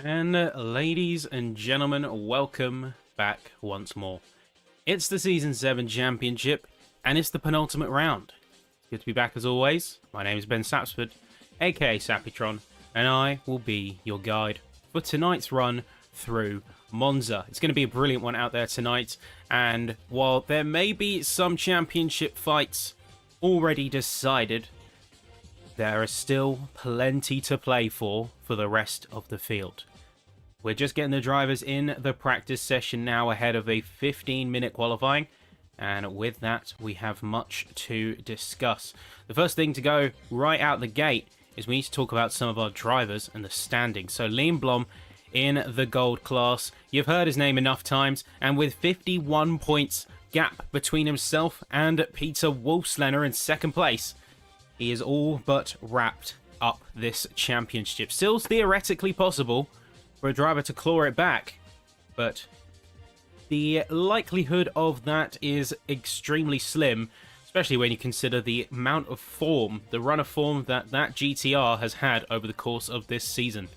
And ladies and gentlemen, welcome back once more. It's the Season 7 Championship, and it's the penultimate round. Good to be back as always. My name is Ben Sapsford, aka Sapitron, and I will be your guide for tonight's run through Monza. It's going to be a brilliant one out there tonight, and while there may be some championship fights already decided, there are still plenty to play for the rest of the field. We're just getting the drivers in the practice session now ahead of a 15-minute qualifying. And with that, we have much to discuss. The first thing to go right out the gate is we need to talk about some of our drivers and the standings. So Liam Blom in the gold class. You've heard his name enough times. And with 51 points gap between himself and Peter Wolfslener in second place, he is all but wrapped up this championship. Still theoretically possible for a driver to claw it back, but the likelihood of that is extremely slim, especially when you consider the amount of form, the run of form that GTR has had over the course of this season.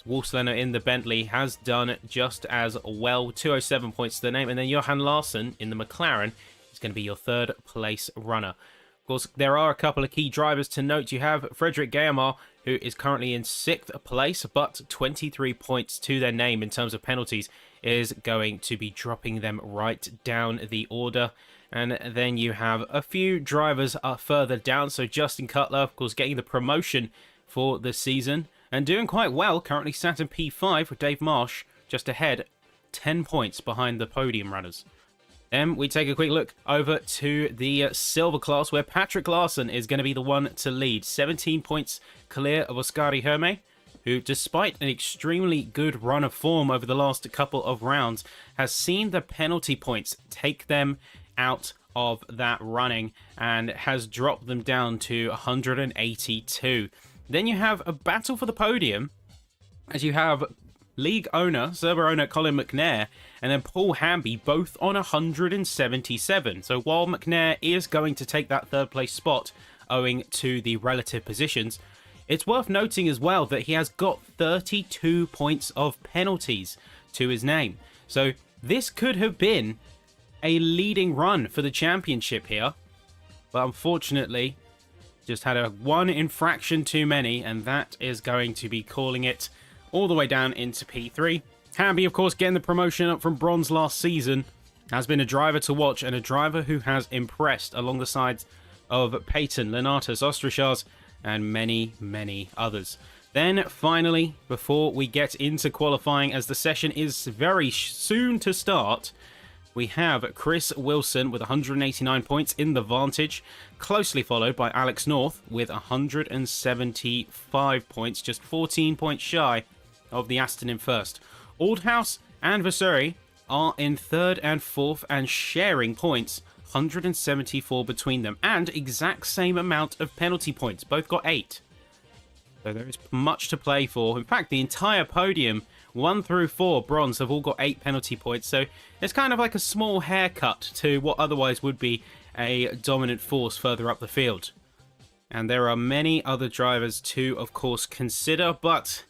Wolfslener in the Bentley has done just as well, 207 points to the name, and then Johan Larsson in the McLaren is going to be your third place runner. Of course, there are a couple of key drivers to note. You have Frederick Guillemard, who is currently in 6th place, but 23 points to their name in terms of penalties is going to be dropping them right down the order. And then you have a few drivers further down. So Justin Cutler, of course, getting the promotion for the season and doing quite well. Currently sat in P5 with Dave Marsh just ahead, 10 points behind the podium runners. Then we take a quick look over to the silver class, where Patrick Larsson is going to be the one to lead. 17 points clear of Oskari Herme, who, despite an extremely good run of form over the last couple of rounds, has seen the penalty points take them out of that running and has dropped them down to 182. Then you have a battle for the podium, as you have league owner, server owner Colin McNair, and then Paul Hamby, both on 177. So while McNair is going to take that third place spot owing to the relative positions, it's worth noting as well that he has got 32 points of penalties to his name. So this could have been a leading run for the championship here, but unfortunately just had a one infraction too many, and that is going to be calling it all the way down into P3. Hamby, of course, getting the promotion up from bronze last season, has been a driver to watch and a driver who has impressed along the sides of Peyton, Lenatus, Ostrichars, and many, many others. Then, finally, before we get into qualifying, as the session is very soon to start, we have Chris Wilson with 189 points in the Vantage, closely followed by Alex North with 175 points, just 14 points shy of the Aston in first. Aldhouse and Vasuri are in third and fourth and sharing points, 174 between them, and exact same amount of penalty points. Both got 8. So there is much to play for. In fact, the entire podium, 1 through 4 bronze, have all got 8 penalty points. So it's kind of like a small haircut to what otherwise would be a dominant force further up the field. And there are many other drivers to, of course, consider, but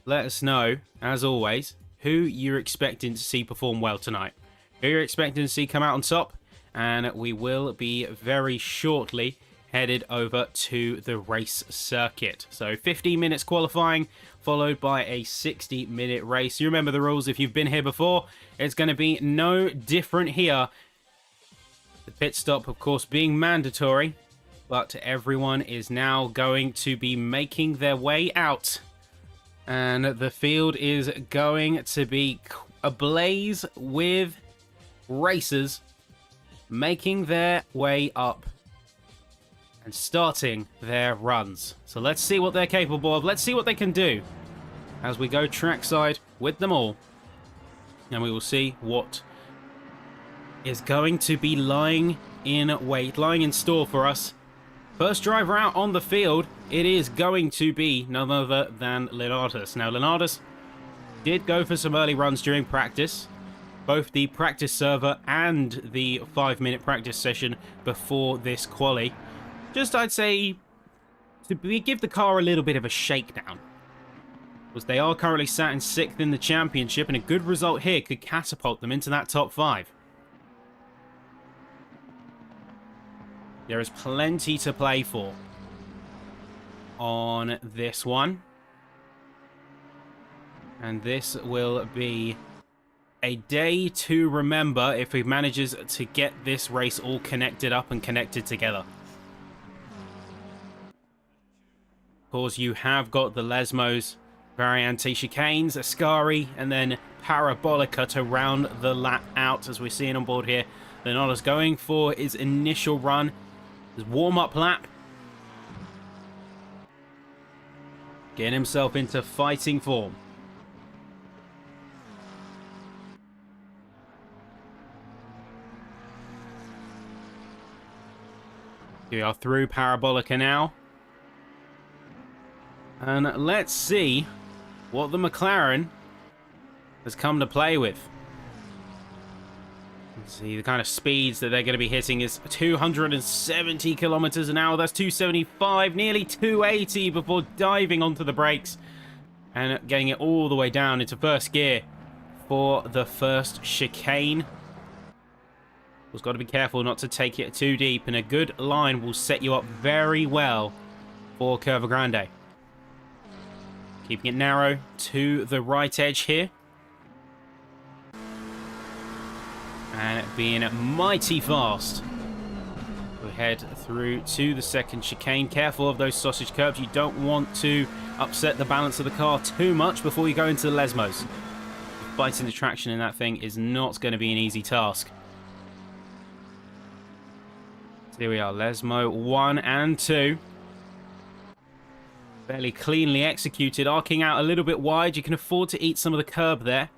let us know, as always, who you're expecting to see perform well tonight. Who you're expecting to see come out on top. And we will be very shortly headed over to the race circuit. So 15 minutes qualifying, followed by a 60-minute race. You remember the rules if you've been here before. It's going to be no different here. The pit stop, of course, being mandatory. But everyone is now going to be making their way out. And the field is going to be ablaze with racers making their way up and starting their runs. So let's see what they're capable of. Let's see what they can do as we go trackside with them all. And we will see what is going to be lying in wait, lying in store for us. First driver out on the field, it is going to be none other than Lenatus. Now, Lenatus did go for some early runs during practice, both the practice server and the 5-minute practice session before this quali. Just, I'd say, to give the car a little bit of a shakedown. Was they are currently sat in 6th in the championship, and a good result here could catapult them into that top 5. There is plenty to play for on this one. And this will be a day to remember if he manages to get this race all connected up and connected together. Of course, you have got the Lesmos, Variante chicanes, Ascari, and then Parabolica to round the lap out, as we're seeing on board here. Leonardo's going for his initial run, his warm-up lap. Getting himself into fighting form. We are through Parabolica now. And let's see what the McLaren has come to play with. Let's see, the kind of speeds that they're going to be hitting is 270 kilometers an hour. That's 275, nearly 280 before diving onto the brakes and getting it all the way down into first gear for the first chicane. We've got to be careful not to take it too deep, and a good line will set you up very well for Curva Grande. Keeping it narrow to the right edge here. And being mighty fast. We head through to the second chicane. Careful of those sausage curbs. You don't want to upset the balance of the car too much before you go into the Lesmos. Fighting the traction in that thing is not going to be an easy task. So here we are, Lesmo 1 and 2. Fairly cleanly executed, arcing out a little bit wide. You can afford to eat some of the curb there.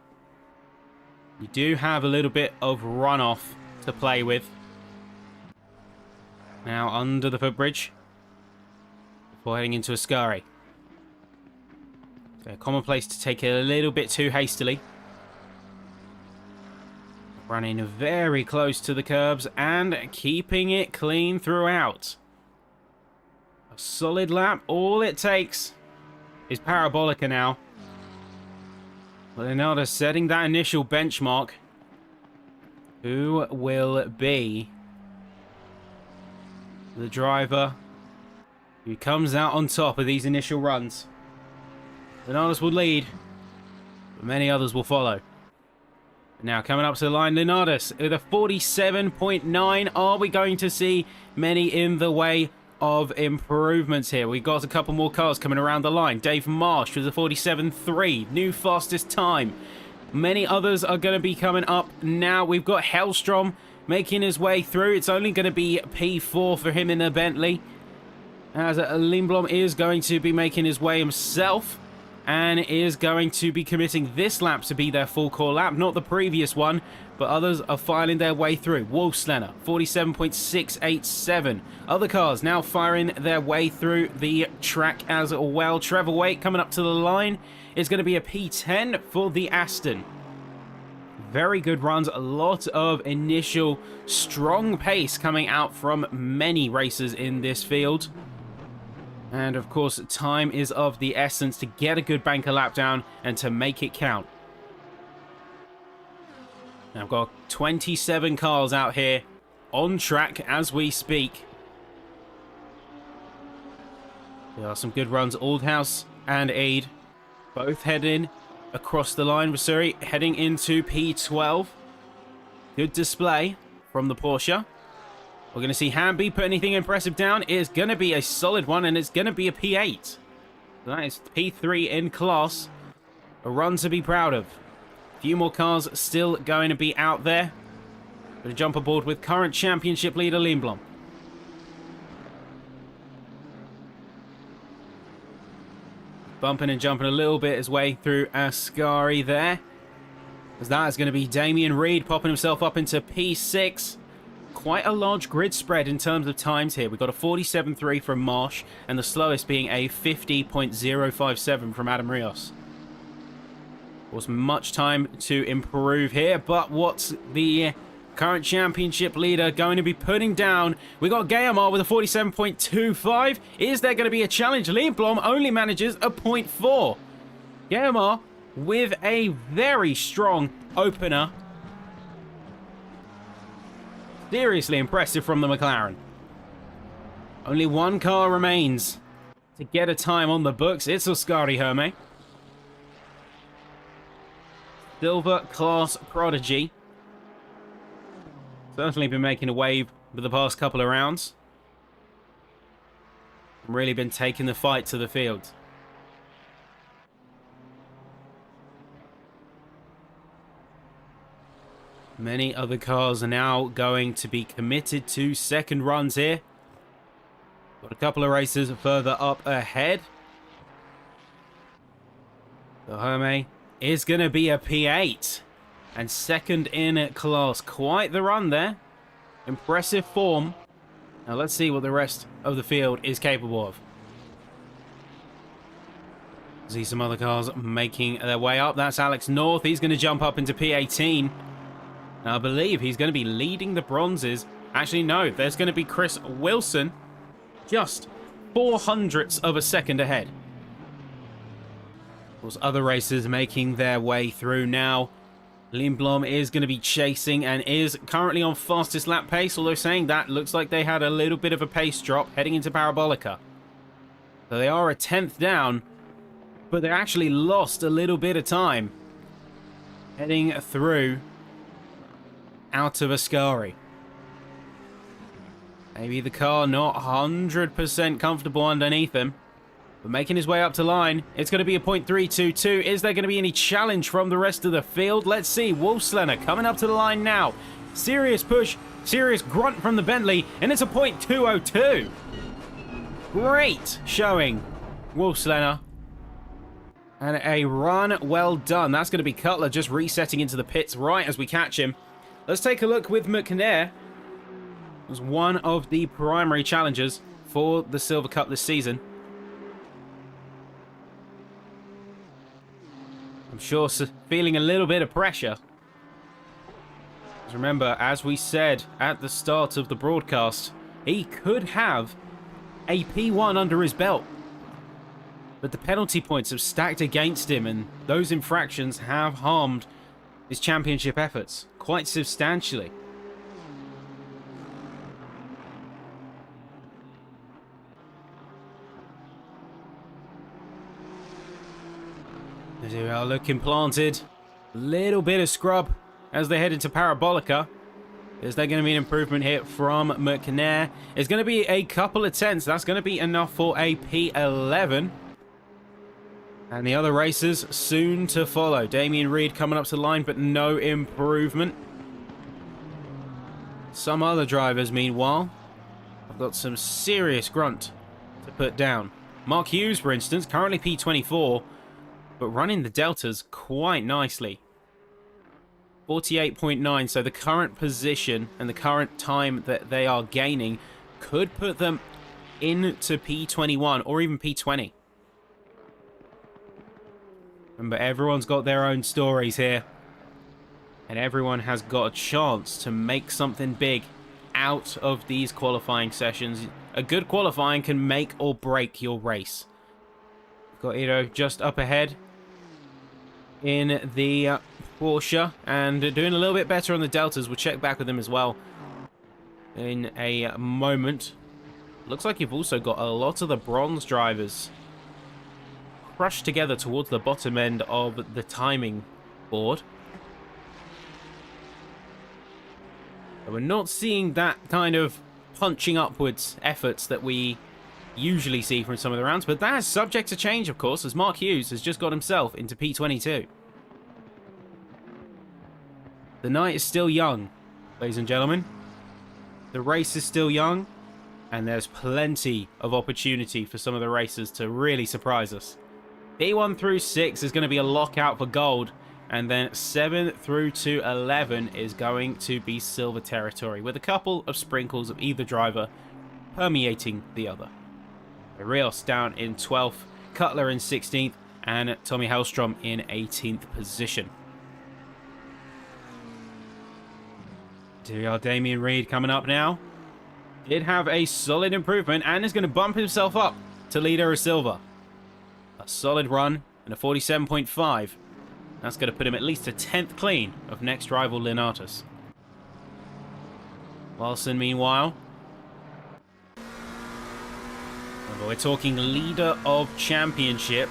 You do have a little bit of runoff to play with. Now under the footbridge. Before heading into Ascari. So commonplace to take it a little bit too hastily. Running very close to the curbs and keeping it clean throughout. A solid lap. All it takes is Parabolica now. Leonardo setting that initial benchmark. Who will be the driver who comes out on top of these initial runs? Leonardo will lead, but many others will follow. Now coming up to the line, Leonardus with a 47.9. Are we going to see many in the way of improvements here? We've got a couple more cars coming around the line. Dave Marsh with a 47.3, new fastest time. Many others are going to be coming up now. We've got Hellstrom making his way through. It's only going to be P4 for him in the Bentley, as Lindblom is going to be making his way himself. And is going to be committing this lap to be their full core lap, not the previous one, but others are filing their way through. Wolfslenner, 47.687. Other cars now firing their way through the track as well. Trevor Waite coming up to the line is going to be a P10 for the Aston. Very good runs, a lot of initial strong pace coming out from many racers in this field. And of course, time is of the essence to get a good banker lap down and to make it count. Now I've got 27 cars out here on track as we speak. There are some good runs. Aldhouse and Aid both heading across the line. Vasuri heading into P12. Good display from the Porsche. We're going to see Hamby put anything impressive down. It is going to be a solid one, and it's going to be a P8. So that is P3 in class. A run to be proud of. A few more cars still going to be out there. Going to jump aboard with current championship leader Lindblom. Bumping and jumping a little bit his way through Ascari there. As that is going to be Damien Reed popping himself up into P6. Quite a large grid spread in terms of times here. We've got a 47.3 from Marsh, and the slowest being a 50.057 from Adam Rios. Of course, much time to improve here, but what's the current championship leader going to be putting down? We got Guillemard with a 47.25. Is there going to be a challenge? Lindblom only manages a 0.4. Guillemot with a very strong opener. Seriously impressive from the McLaren. Only one car remains to get a time on the books. It's Oscari Herme. Silver class prodigy. Certainly been making a wave for the past couple of rounds. Really been taking the fight to the field. Many other cars are now going to be committed to second runs here. Got a couple of races further up ahead. So Herme is going to be a P8. And second in class. Quite the run there. Impressive form. Now let's see what the rest of the field is capable of. See some other cars making their way up. That's Alex North. He's going to jump up into P18. Now, I believe he's going to be leading the bronzes. Actually, no. There's going to be Chris Wilson. Just 0.04 of a second ahead. Of course, other racers making their way through now. Lindblom is going to be chasing and is currently on fastest lap pace. Although saying that, looks like they had a little bit of a pace drop heading into Parabolica. So they are a 10th down. But they actually lost a little bit of time heading through out of Ascari. Maybe the car not 100% comfortable underneath him. But making his way up to line. It's going to be a 0.322. Is there going to be any challenge from the rest of the field? Let's see. Wolfslener coming up to the line now. Serious push. Serious grunt from the Bentley. And it's a 0.202. Great showing. Wolfslener. And a run well done. That's going to be Cutler just resetting into the pits right as we catch him. Let's take a look with McNair. Was one of the primary challengers for the Silver Cup this season. I'm sure feeling a little bit of pressure. Remember, as we said at the start of the broadcast, he could have a P1 under his belt. But the penalty points have stacked against him, and those infractions have harmed his championship efforts quite substantially. They are looking planted. A little bit of scrub as they head into Parabolica. Is there going to be an improvement here from McNair? It's going to be a couple of tenths. That's going to be enough for a P11. And the other racers soon to follow. Damien Reed coming up to the line, but no improvement. Some other drivers, meanwhile, have got some serious grunt to put down. Mark Hughes, for instance, currently P24, but running the deltas quite nicely. 48.9, so the current position and the current time that they are gaining could put them into P21 or even P20. Remember, everyone's got their own stories here. And everyone has got a chance to make something big out of these qualifying sessions. A good qualifying can make or break your race. Got Ido just up ahead in the Porsche and doing a little bit better on the Deltas. We'll check back with him as well in a moment. Looks like you've also got a lot of the bronze drivers crushed together towards the bottom end of the timing board. But we're not seeing that kind of punching upwards efforts that we usually see from some of the rounds, but that is subject to change, of course, as Mark Hughes has just got himself into P22. The night is still young, ladies and gentlemen. The race is still young, and there's plenty of opportunity for some of the racers to really surprise us. P1 through 6 is going to be a lockout for gold, and then 7 through to 11 is going to be silver territory, with a couple of sprinkles of either driver permeating the other. Rios down in 12th, Cutler in 16th, and Tommy Hellstrom in 18th position. Here we are, Damien Reed coming up now. Did have a solid improvement and is going to bump himself up to leader of silver. A solid run and a 47.5. That's going to put him at least a 10th clean of next rival Linatus. Wilson, meanwhile, we're talking leader of championship.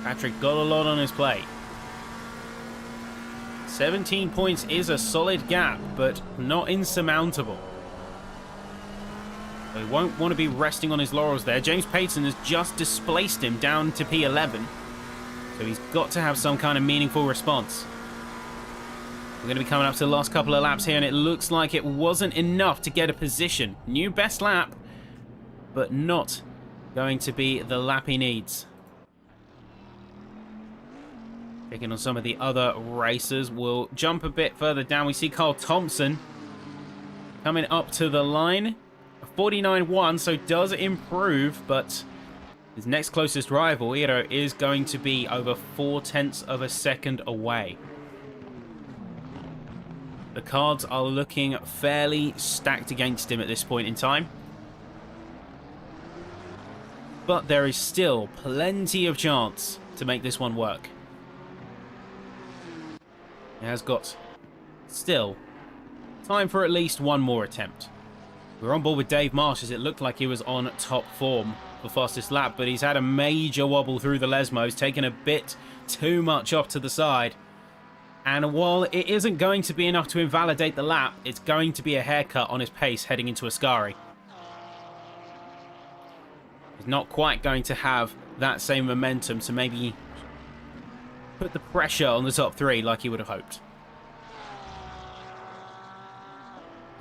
Patrick got a lot on his plate. 17 points is a solid gap, but not insurmountable. So he won't want to be resting on his laurels there. James Payton has just displaced him down to P11. So he's got to have some kind of meaningful response. We're going to be coming up to the last couple of laps here, and it looks like it wasn't enough to get a position. New best lap, but not going to be the lap he needs. Checking on some of the other racers. We'll jump a bit further down. We see Carl Thompson coming up to the line. 49.1, so does improve, but his next closest rival, Iro, is going to be over 0.4 of a second away. The cards are looking fairly stacked against him at this point in time. But there is still plenty of chance to make this one work. He has got still time for at least one more attempt. We're on board with Dave Marsh, as it looked like he was on top form for fastest lap, but he's had a major wobble through the Lesmos, taken a bit too much off to the side. And while it isn't going to be enough to invalidate the lap, it's going to be a haircut on his pace heading into Ascari. He's not quite going to have that same momentum to maybe put the pressure on the top three like he would have hoped.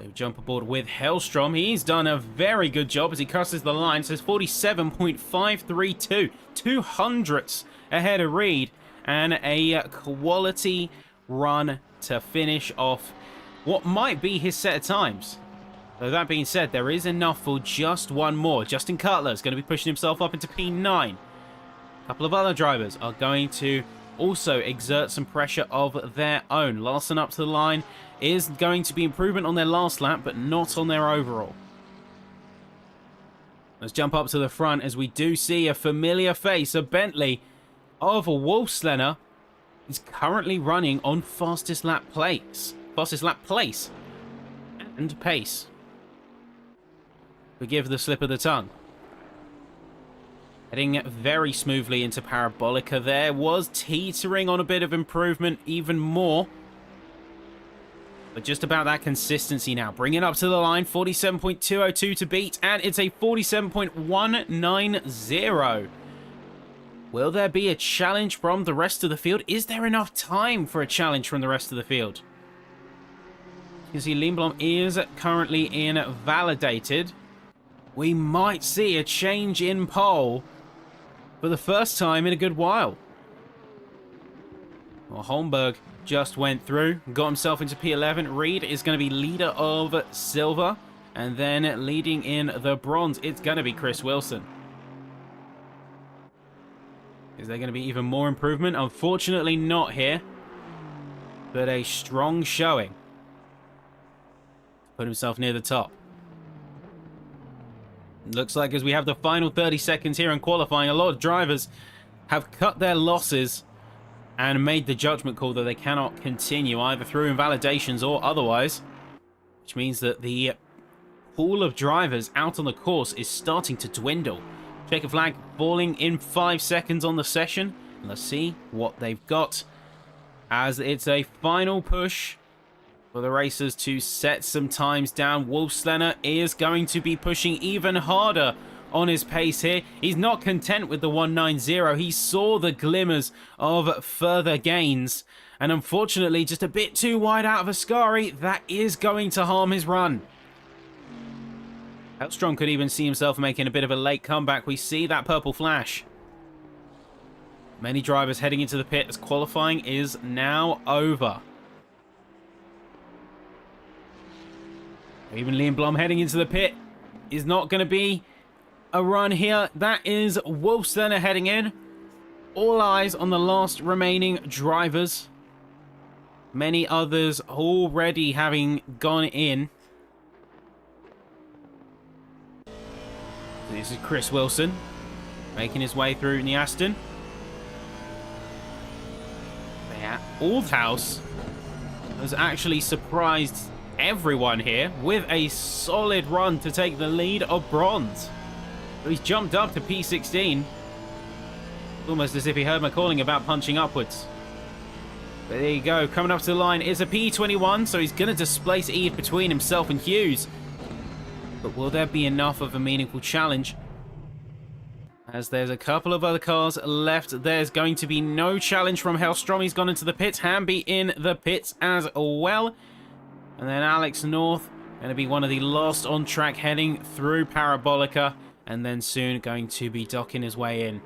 They jump aboard with Hellstrom. He's done a very good job as he crosses the line. Says 47.532. 200ths ahead of Reed. And a quality run to finish off what might be his set of times. Though that being said, there is enough for just one more. Justin Cutler is going to be pushing himself up into P9. A couple of other drivers are going to also exert some pressure of their own. Larson up to the line is going to be improvement on their last lap, but not on their overall. Let's jump up to the front as we do see a familiar face, a Bentley of Wolfslenner. He's currently running on fastest lap place and pace. Forgive the slip of the tongue. Heading very smoothly into Parabolica there. Was teetering on a bit of improvement even more. But just about that consistency now. Bring it up to the line. 47.202 to beat. And it's a 47.190. Will there be a challenge from the rest of the field? Is there enough time for a challenge from the rest of the field? You can see Lindblom is currently invalidated. We might see a change in pole for the first time in a good while. Well, Holmberg just went through, got himself into P11. Reed is going to be leader of silver, and then leading in the bronze, it's going to be Chris Wilson. Is there going to be even more improvement? Unfortunately not here, but a strong showing. Put himself near the top. Looks like as we have the final 30 seconds here in qualifying, a lot of drivers have cut their losses and made the judgment call that they cannot continue either through invalidations or otherwise, which means that the pool of drivers out on the course is starting to dwindle. Checker flag falling in 5 seconds on the session. Let's see what they've got, as it's a final push for the racers to set some times down. Wolfslenner is going to be pushing even harder on his pace here. He's not content with the 190. He saw the glimmers of further gains, and unfortunately just a bit too wide out of Ascari. That is going to harm his run. Hellstrom could even see himself making a bit of a late comeback. We see that purple flash. Many drivers heading into the pit as qualifying is now over. Even Liam Blom heading into the pit is not going to be a run here. That is Wolfslenner heading in. All eyes on the last remaining drivers. Many others already having gone in. This is Chris Wilson. making his way through in the Aston. Yeah, Aldhouse has actually surprised everyone here with a solid run to take the lead of bronze. So he's jumped up to P16. Almost as if he heard my calling about punching upwards. But there you go. Coming up to the line is a P21, so he's going to displace Eve between himself and Hughes. But will there be enough of a meaningful challenge? As there's a couple of other cars left, there's going to be no challenge from Hellstrom. He's gone into the pits. Hamby in the pits as well. And then Alex North going to be one of the last on track heading through Parabolica. And then soon going to be docking his way in.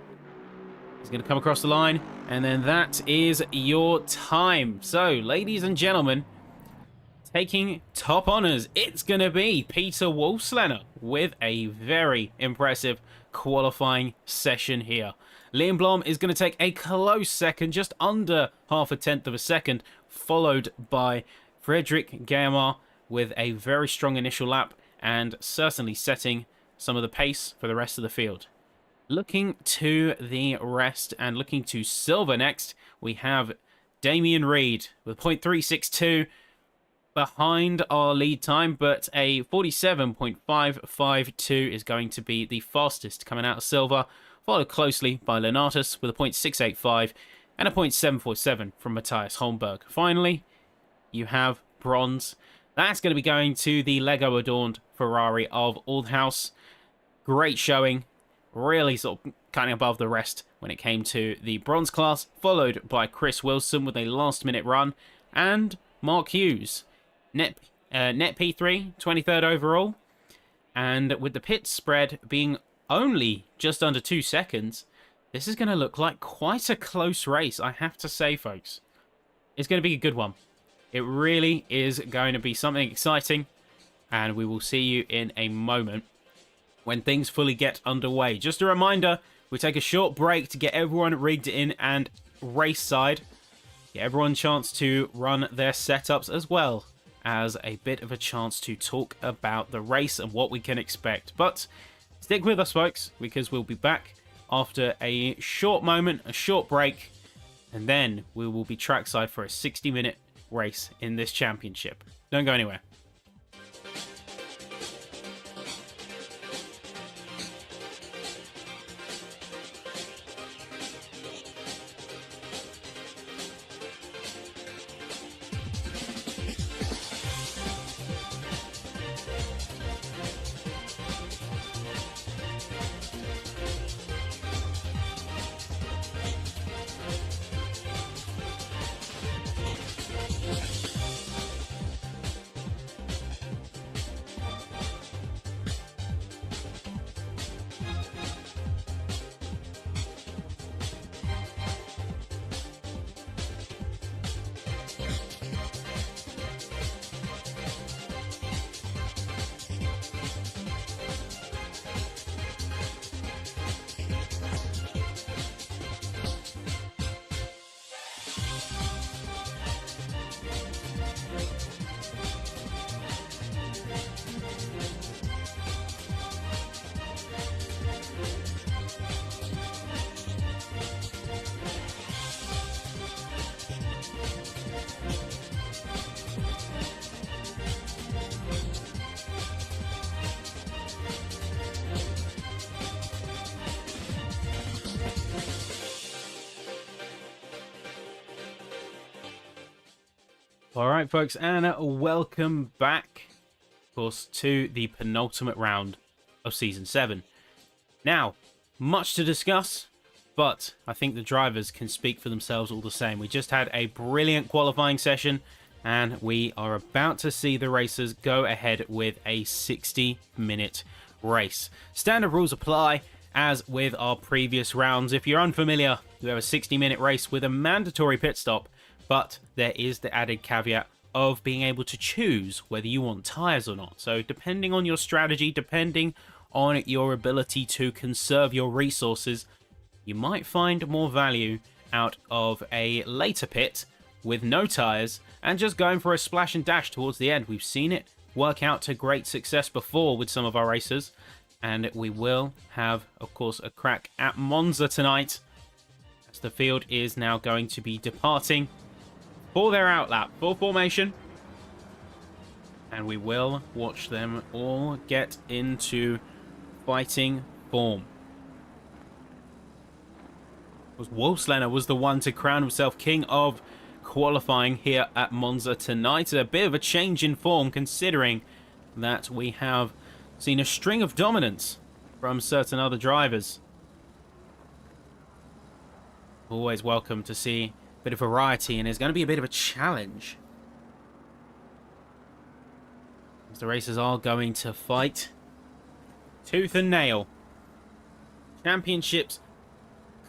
He's going to come across the line. And then that is your time. So, ladies and gentlemen, taking top honours, it's going to be Peter Wolfslener with a very impressive qualifying session here. Liam Blom is going to take a close second, just under half a tenth of a second, followed by Frederick Guillemard with a very strong initial lap and certainly setting some of the pace for the rest of the field. Looking to the rest and looking to silver next, we have Damien Reed with 0.362 behind our lead time, but a 47.552 is going to be the fastest coming out of silver, followed closely by Lenatus with a 0.685 and a 0.747 from Matthias Holmberg. Finally, you have bronze. That's going to be going to the Lego-adorned Ferrari of Aldhouse. Great showing, really sort of cutting above the rest when it came to the bronze class, followed by Chris Wilson with a last-minute run, and Mark Hughes. Net P3, 23rd overall, and with the pit spread being only just under 2 seconds, this is going to look like quite a close race, I have to say, folks. It's going to be a good one. It really is going to be something exciting, and we will see you in a moment when things fully get underway. Just a reminder, we take a short break to get everyone rigged in and race side, get everyone a chance to run their setups as well as a bit of a chance to talk about the race and what we can expect. But stick with us, folks, because we'll be back after a short moment, a short break, and then we will be trackside for a 60-minute race in this championship. Don't go anywhere. All right, folks, and welcome back, of course, to the penultimate round of Season 7. Now, much to discuss, but I think the drivers can speak for themselves all the same. We just had a brilliant qualifying session, and we are about to see the racers go ahead with a 60-minute race. Standard rules apply, as with our previous rounds. If you're unfamiliar, we have a 60-minute race with a mandatory pit stop, but there is the added caveat of being able to choose whether you want tyres or not. So depending on your strategy, depending on your ability to conserve your resources, you might find more value out of a later pit with no tyres and just going for a splash and dash towards the end. We've seen it work out to great success before with some of our racers. And we will have, of course, a crack at Monza tonight, as the field is now going to be departing for their outlap, full formation. And we will watch them all get into fighting form. Wolfslenner was the one to crown himself king of qualifying here at Monza tonight. A bit of a change in form, considering that we have seen a string of dominance from certain other drivers. Always welcome to see a bit of variety, and it's going to be a bit of a challenge, as the racers are going to fight tooth and nail. Championships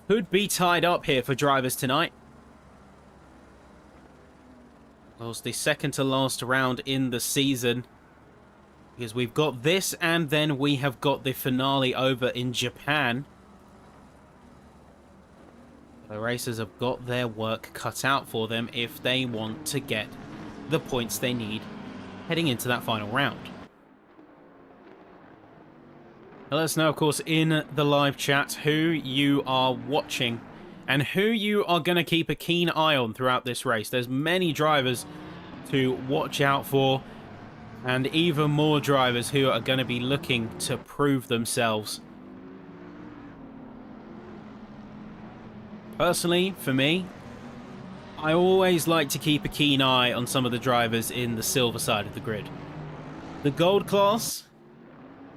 could be tied up here for drivers tonight. Well, it's the second to last round in the season, because we've got this and then we have got the finale over in Japan. The racers have got their work cut out for them if they want to get the points they need heading into that final round. Now, let us know, of course, in the live chat who you are watching and who you are going to keep a keen eye on throughout this race. There's many drivers to watch out for, and even more drivers who are going to be looking to prove themselves. Personally, for me, I always like to keep a keen eye on some of the drivers in the silver side of the grid. The gold class,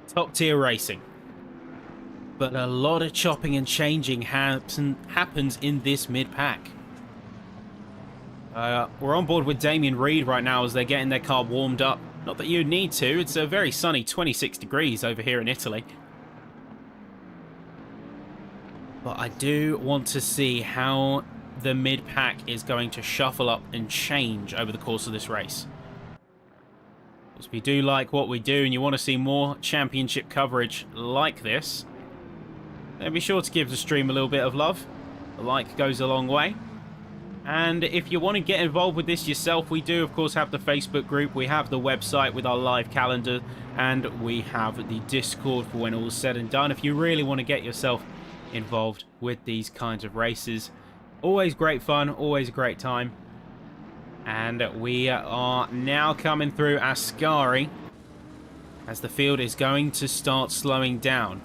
top tier racing. But a lot of chopping and changing happens in this mid-pack. We're on board with Damien Reed right now as they're getting their car warmed up. Not that you need to, it's a very sunny 26 degrees over here in Italy. But I do want to see how the mid-pack is going to shuffle up and change over the course of this race. Because we do like what we do, and you want to see more championship coverage like this, then be sure to give the stream a little bit of love. The like goes a long way. And if you want to get involved with this yourself, we do, of course, have the Facebook group. We have the website with our live calendar, and we have the Discord for when all is said and done. If you really want to get yourself involved with these kinds of races, always great fun, always a great time. And we are now coming through Ascari as the field is going to start slowing down.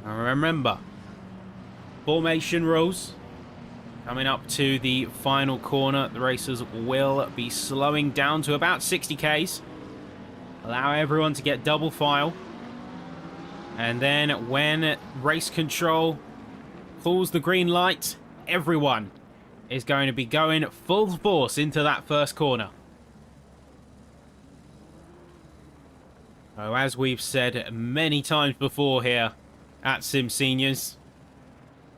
Now remember, formation rules. Coming up to the final corner, the racers will be slowing down to about 60 k's. Allow everyone to get double file. And then when race control pulls the green light, everyone is going to be going full force into that first corner. So as we've said many times before here at SimSeniors,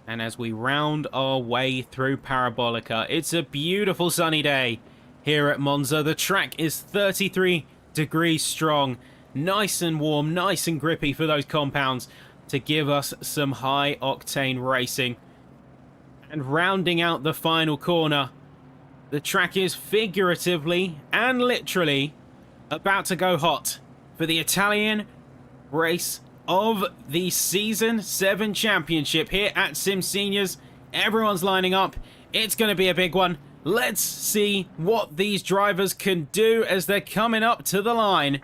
and as we round our way through Parabolica, it's a beautiful sunny day here at Monza. The track is 33 degrees strong, nice and warm, nice and grippy for those compounds to give us some high octane racing. And rounding out the final corner, the track is figuratively and literally about to go hot for the Italian race of the Season 7 Championship here at SimSeniors. Everyone's lining up. It's going to be a big one. Let's see what these drivers can do as they're coming up to the line.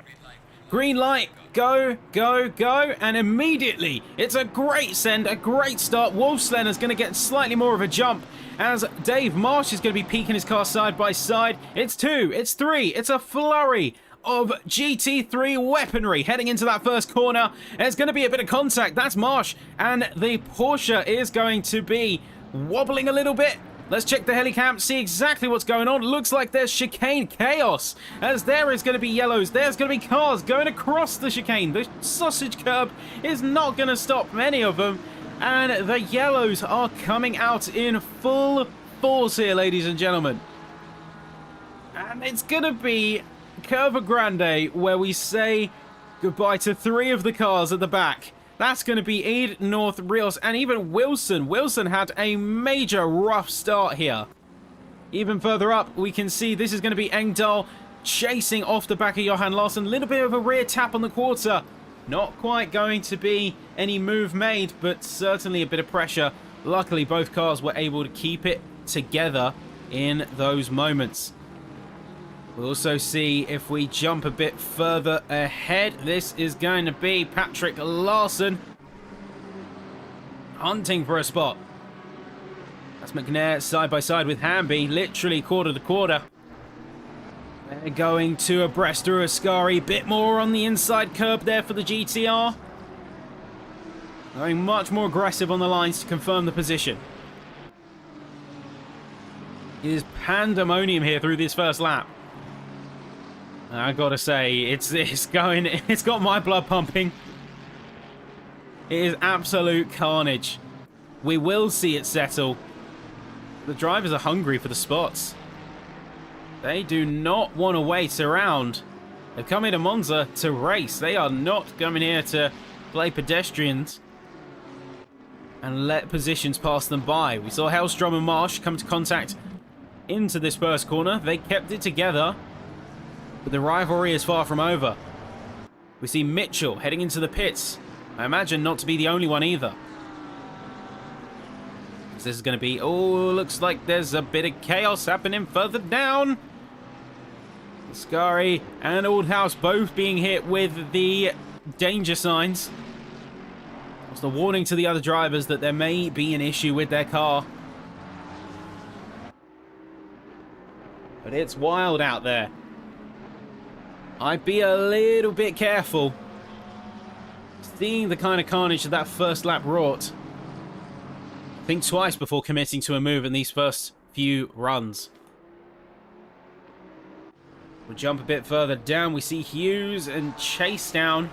Green light. Go, go, go. And immediately, it's a great send, a great start. Wolfslenner's going to get slightly more of a jump as Dave Marsh is going to be peaking his car side by side. It's 2, it's 3, it's a flurry of GT3 weaponry heading into that first corner. There's going to be a bit of contact. That's Marsh, and the Porsche is going to be wobbling a little bit. Let's check the helicam, see exactly what's going on. Looks like there's chicane chaos, as there is going to be yellows. There's going to be cars going across the chicane. The sausage curb is not going to stop many of them, and the yellows are coming out in full force here, ladies and gentlemen. And it's going to be Curva Grande where we say goodbye to 3 of the cars at the back. That's going to be Ede, North, Rios, and even Wilson. Wilson had a major rough start here. Even further up, we can see this is going to be Engdahl chasing off the back of Johan Larsson. A little bit of a rear tap on the quarter Not quite going to be any move made, but certainly a bit of pressure. Luckily, both cars were able to keep it together in those moments. We'll also see if we jump a bit further ahead. This is going to be Patrick Larson hunting for a spot. That's McNair side by side with Hamby, literally quarter to quarter. They're going to abreast through Ascari. Bit more on the inside curb there for the GTR. Going much more aggressive on the lines to confirm the position. It is pandemonium here through this first lap. I gotta say, it's got my blood pumping. It is absolute carnage. We will see it settle. The drivers are hungry for the spots. They do not want to wait around. They've come into Monza to race. They are not coming here to play pedestrians and let positions pass them by. We saw Hellstrom and Marsh come to contact into this first corner. They kept it together, but the rivalry is far from over. We see Mitchell heading into the pits. I imagine not to be the only one either. This is going to be... Oh, looks like there's a bit of chaos happening further down. Ascari and Oldhouse both being hit with the danger signs. It's the warning to the other drivers that there may be an issue with their car. But it's wild out there. I'd be a little bit careful. Seeing the kind of carnage that first lap wrought. Think twice before committing to a move in these first few runs. We'll jump a bit further down. We see Hughes and Chase down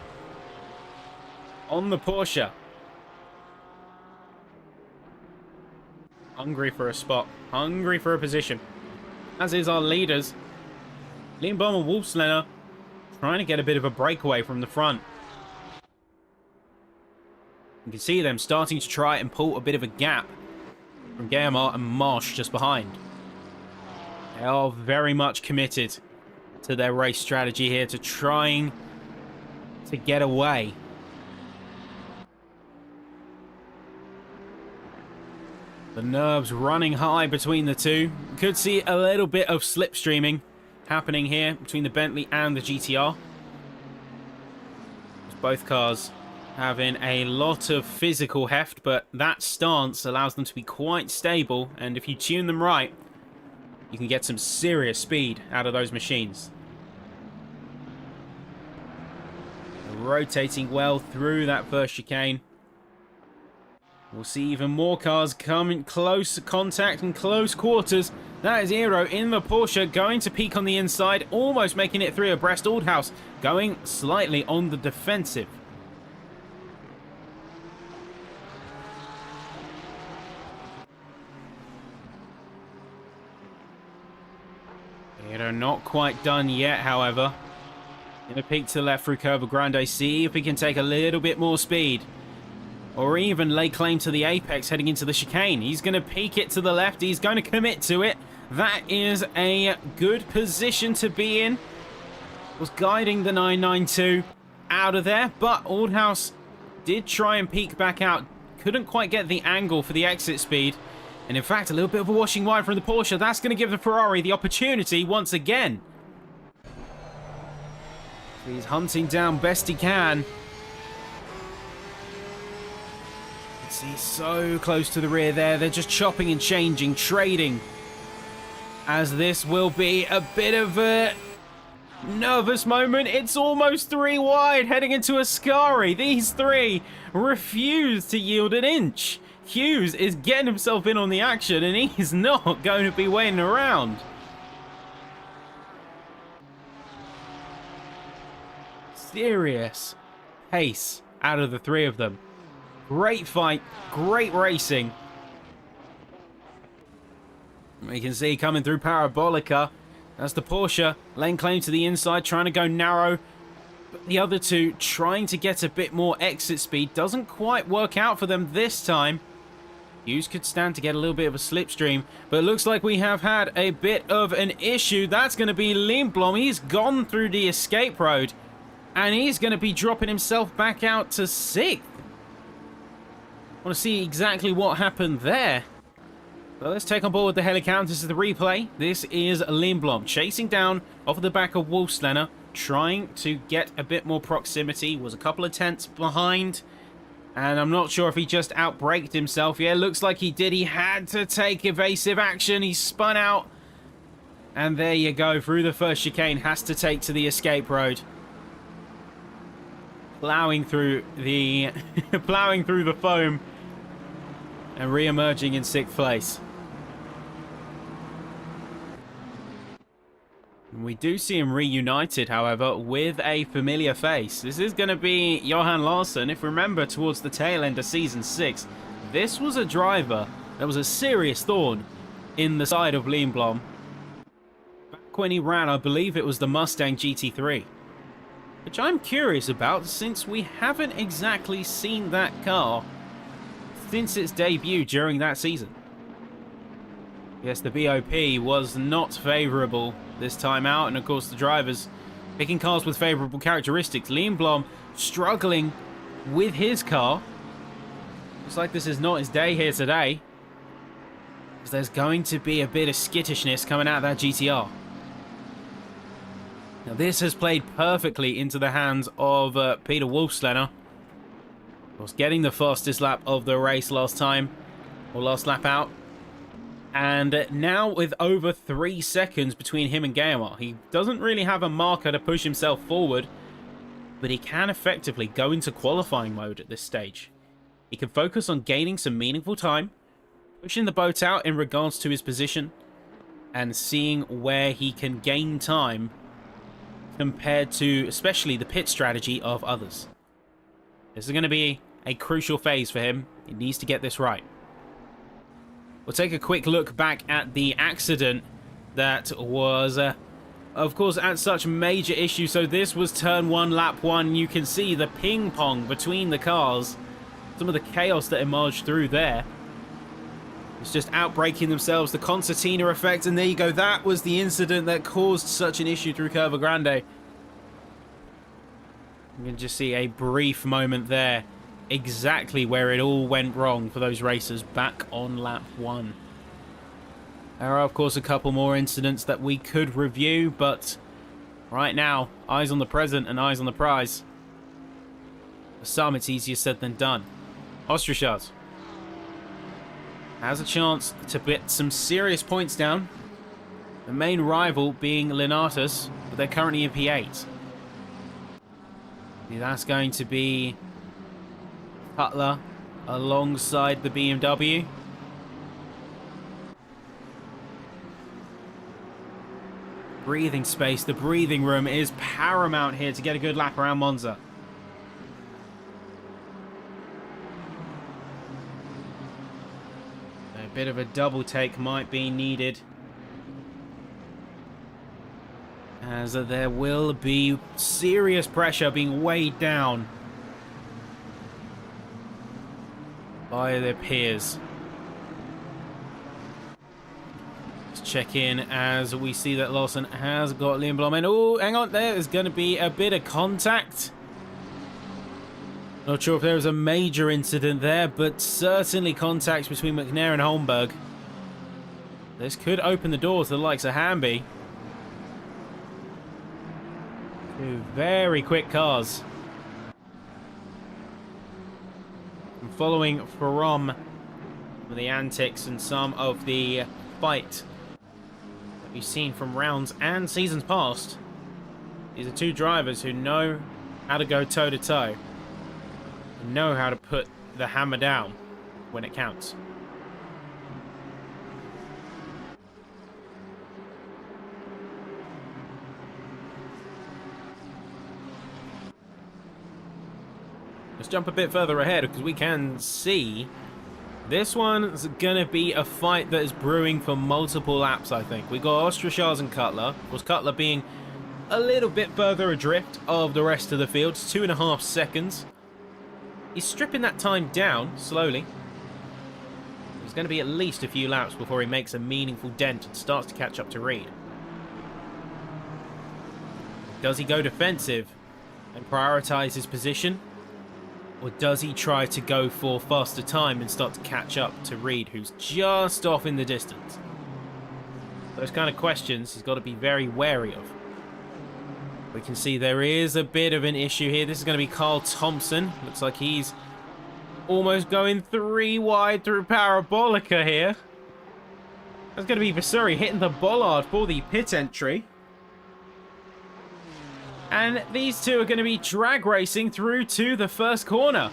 on the Porsche. Hungry for a spot. Hungry for a position. As is our leaders. Lindblom and Wolfslener trying to get a bit of a breakaway from the front. You can see them starting to try and pull a bit of a gap from Guillemot and Marsh just behind. They are very much committed to their race strategy here, to trying to get away. The nerves running high between the two. Could see a little bit of slipstreaming happening here between the Bentley and the GTR. Both cars having a lot of physical heft, but that stance allows them to be quite stable, and if you tune them right, you can get some serious speed out of those machines. Rotating well through that first chicane. We'll see even more cars come in close contact and close quarters. That is Aero in the Porsche, going to peak on the inside, almost making it through abreast. Oldhouse going slightly on the defensive. Aero not quite done yet, however. Going to peek to the left through Curva Grande, see if he can take a little bit more speed. Or even lay claim to the apex heading into the chicane. He's going to peek it to the left. He's going to commit to it. That is a good position to be in. Was guiding the 992 out of there, but Oldhouse did try and peek back out. Couldn't quite get the angle for the exit speed. And in fact, a little bit of a washing wide from the Porsche. That's going to give the Ferrari the opportunity once again. He's hunting down best he can. He's so close to the rear there. They're just chopping and changing, trading. As this will be a bit of a nervous moment. It's almost 3 wide heading into Ascari. These three refuse to yield an inch. Hughes is getting himself in on the action, and he's not going to be waiting around. Serious pace out of the three of them. Great fight, great racing. We can see coming through Parabolica. That's the Porsche, laying claim to the inside, trying to go narrow. But the other two trying to get a bit more exit speed. Doesn't quite work out for them this time. Hughes could stand to get a little bit of a slipstream, but it looks like we have had a bit of an issue. That's going to be Lindblom. He's gone through the escape road. And he's going to be dropping himself back out to 6th. I want to see exactly what happened there. So let's take on board the helicount. This is the replay. This is Lindblom chasing down off of the back of Wolfslenner, trying to get a bit more proximity. Was a couple of tenths behind. And I'm not sure if he just outbraked himself. Yeah, looks like he did. He had to take evasive action. He spun out. And there you go. Through the first chicane. Has to take to the escape road. Plowing through the plowing through the foam. And re-emerging in 6th place. We do see him reunited, however, with a familiar face. This is going to be Johan Larsson. If you remember, towards the tail end of Season 6, this was a driver that was a serious thorn in the side of Lindblom. Back when he ran, I believe it was the Mustang GT3. Which I'm curious about, since we haven't exactly seen that car since its debut during that season. Yes, the BOP was not favourable this time out, and of course the drivers picking cars with favourable characteristics. Lindblom struggling with his car. Looks like this is not his day here today, because there's going to be a bit of skittishness coming out of that GTR. Now this has played perfectly into the hands of Peter Wolfslenner. Was getting the fastest lap of the race last time, or last lap out. And now with over 3 seconds between him and Guillemot, he doesn't really have a marker to push himself forward, but he can effectively go into qualifying mode at this stage. He can focus on gaining some meaningful time, pushing the boat out in regards to his position, and seeing where he can gain time compared to especially the pit strategy of others. This is going to be a crucial phase for him. He needs to get this right. We'll take a quick look back at the accident that was, of course, at such major issue. So this was turn 1, lap 1. You can see the ping pong between the cars. Some of the chaos that emerged through there. It's just outbraking themselves, the concertina effect. And there you go. That was the incident that caused such an issue through Curva Grande. You can just see a brief moment there, exactly where it all went wrong for those racers back on lap 1. There are, of course, a couple more incidents that we could review, but right now, eyes on the present and eyes on the prize. For some, it's easier said than done. Ostrishaz has a chance to put some serious points down. The main rival being Linatus, but they're currently in P8. That's going to be Cutler alongside the BMW. Breathing space, the breathing room is paramount here to get a good lap around Monza. A bit of a double take might be needed, as there will be serious pressure being weighed down by their peers. Let's check in as we see that Lawson has got Lindblom in. Oh, hang on, there's going to be a bit of contact. Not sure if there was a major incident there, but certainly contact between McNair and Holmberg. This could open the door to the likes of Hamby. Two very quick cars. And following from the antics and some of the fight that we've seen from rounds and seasons past, these are two drivers who know how to go toe-to-toe. Know how to put the hammer down when it counts. Let's jump a bit further ahead because we can see this one's gonna be a fight that is brewing for multiple laps. I think we got Ostrishaz and Cutler. Of course, Cutler being a little bit further adrift of the rest of the field. It's 2.5 seconds. He's stripping that time down slowly. There's going to be at least a few laps before he makes a meaningful dent and starts to catch up to Reed. Does he go defensive? and prioritize his position? Or does he try to go for faster time and start to catch up to Reed, who's just off in the distance? Those kind of questions he's got to be very wary of. We can see there is a bit of an issue here. This is going to be Carl Thompson. Looks like he's almost going 3 wide through Parabolica here. That's going to be Vasuri hitting the bollard for the pit entry. And these two are going to be drag racing through to the first corner.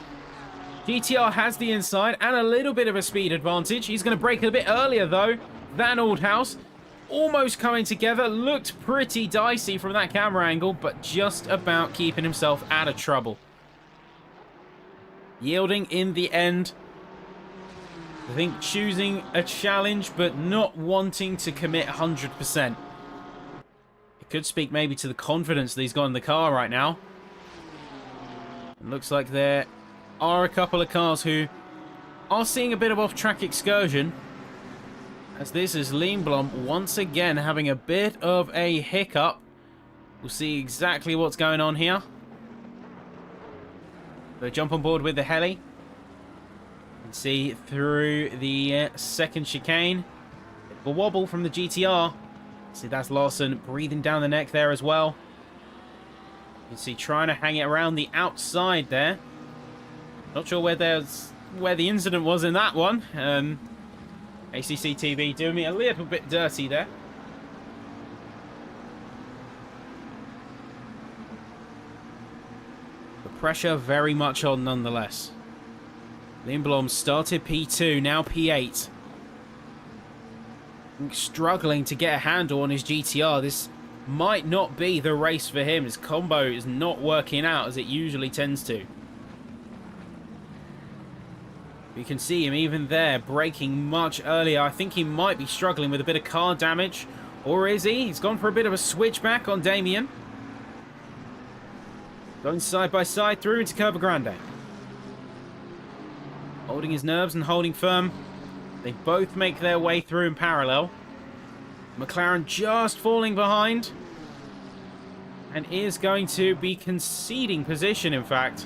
GTR has the inside and a little bit of a speed advantage. He's going to brake a bit earlier, though, than Aldhouse. Almost coming together. Looked pretty dicey from that camera angle, but just about keeping himself out of trouble. Yielding in the end. I think choosing a challenge, but not wanting to commit 100%. Could speak maybe to the confidence that he's got in the car right now. It looks like there are a couple of cars who are seeing a bit of off-track excursion. As this is Lindblom once again having a bit of a hiccup. We'll see exactly what's going on here. So jump on board with the heli. And see through the second chicane. Bit of a wobble from the GTR. See, that's Lawson breathing down the neck there as well. You can see trying to hang it around the outside there. Not sure where the incident was in that one. ACC TV doing me a little bit dirty there. The pressure very much on nonetheless. Lindblom started P2, now P8. Struggling to get a handle on his GTR. This might not be the race for him. His combo is not working out as it usually tends to. You can see him even there braking much earlier. I think he might be struggling with a bit of car damage. Or is he? He's gone for a bit of a switchback on Damien. Going side by side through into Curva Grande. Holding his nerves and holding firm. They both make their way through in parallel. McLaren just falling behind. And is going to be conceding position, in fact.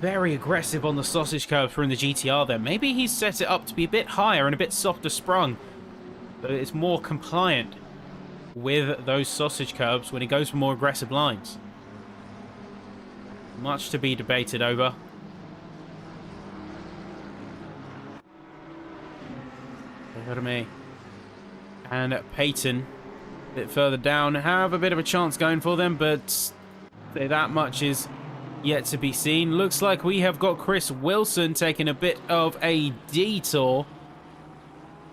Very aggressive on the sausage curve from the GTR there. Maybe he's set it up to be a bit higher and a bit softer sprung. But it's more compliant with those sausage curves when he goes for more aggressive lines. Much to be debated over. Me and Peyton a bit further down have a bit of a chance going for them, but that much is yet to be seen. Looks like we have got Chris Wilson taking a bit of a detour.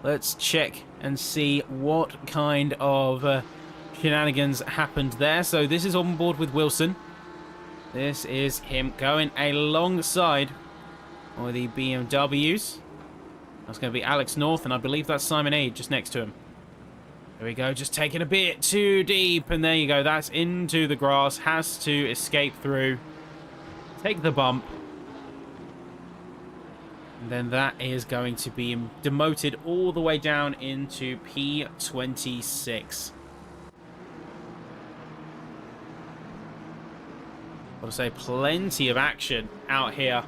Let's check and see what kind of shenanigans happened there. So this is on board with Wilson. This is him going alongside with the BMWs. That's going to be Alex North, and I believe that's Simon Aid just next to him. There we go, just taking a bit too deep, and there you go. That's into the grass, has to escape through, take the bump. And then that is going to be demoted all the way down into P26. Got to say, plenty of action out here.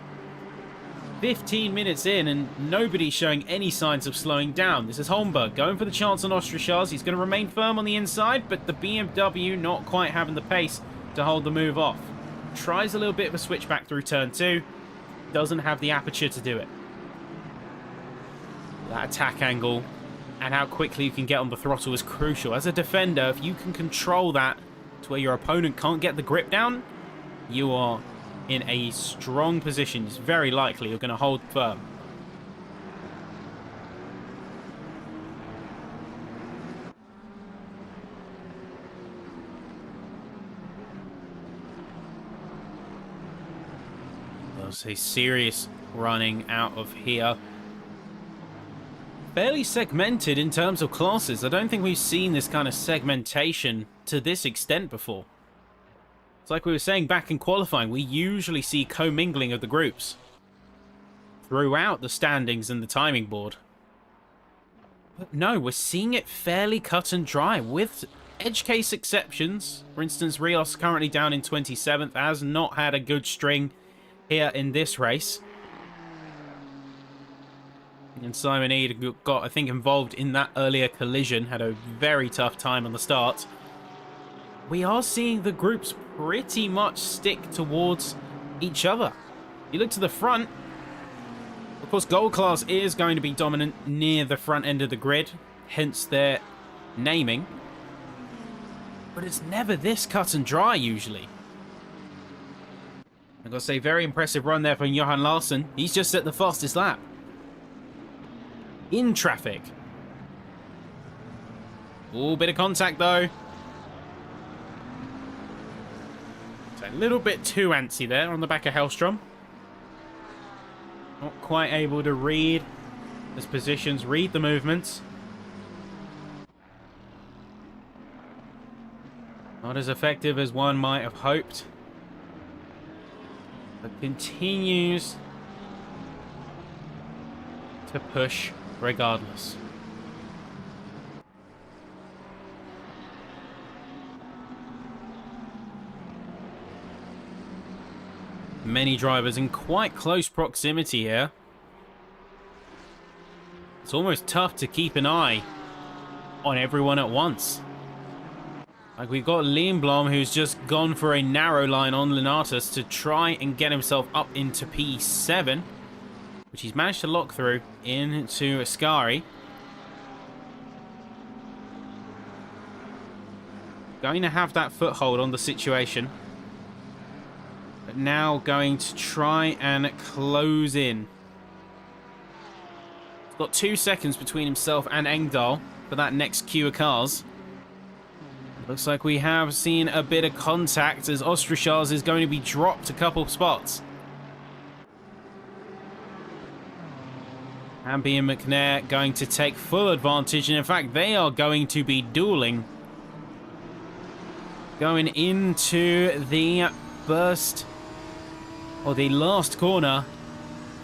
15 minutes in and nobody's showing any signs of slowing down. This is Holmberg going for the chance on Ostrachaz. He's going to remain firm on the inside, but the BMW not quite having the pace to hold the move off. Tries a little bit of a switchback through turn 2. Doesn't have the aperture to do it. That attack angle and how quickly you can get on the throttle is crucial. As a defender, if you can control that to where your opponent can't get the grip down, you are in a strong position. It's very likely you're going to hold firm. There's a serious running out of here. Fairly segmented in terms of classes. I don't think we've seen this kind of segmentation to this extent before. It's like we were saying back in qualifying, we usually see commingling of the groups throughout the standings and the timing board. But no, we're seeing it fairly cut and dry with edge case exceptions. For instance, Rios currently down in 27th, has not had a good string here in this race. And Simon Eade got, I think, involved in that earlier collision, had a very tough time on the start. We are seeing the groups pretty much stick towards each other. You look to the front, of course, Gold Class is going to be dominant near the front end of the grid, hence their naming. But it's never this cut and dry, usually. I've got to say, very impressive run there from Johan Larsson. He's just set the fastest lap. In traffic. Ooh, bit of contact, though. So a little bit too antsy there on the back of Hellstrom. Not quite able to read his positions, read the movements. Not as effective as one might have hoped. But continues to push regardless. Many drivers in quite close proximity here. It's almost tough to keep an eye on everyone at once. Like, we've got Lindblom, who's just gone for a narrow line on Lenatus to try and get himself up into P7, which he's managed to lock through into Ascari. Going to have that foothold on the situation. But now going to try and close in. He's got 2 seconds between himself and Engdahl for that next queue of cars. Looks like we have seen a bit of contact as Ostrichars is going to be dropped a couple of spots. Hamby and McNair going to take full advantage, and in fact they are going to be dueling. Going into the burst, or the last corner,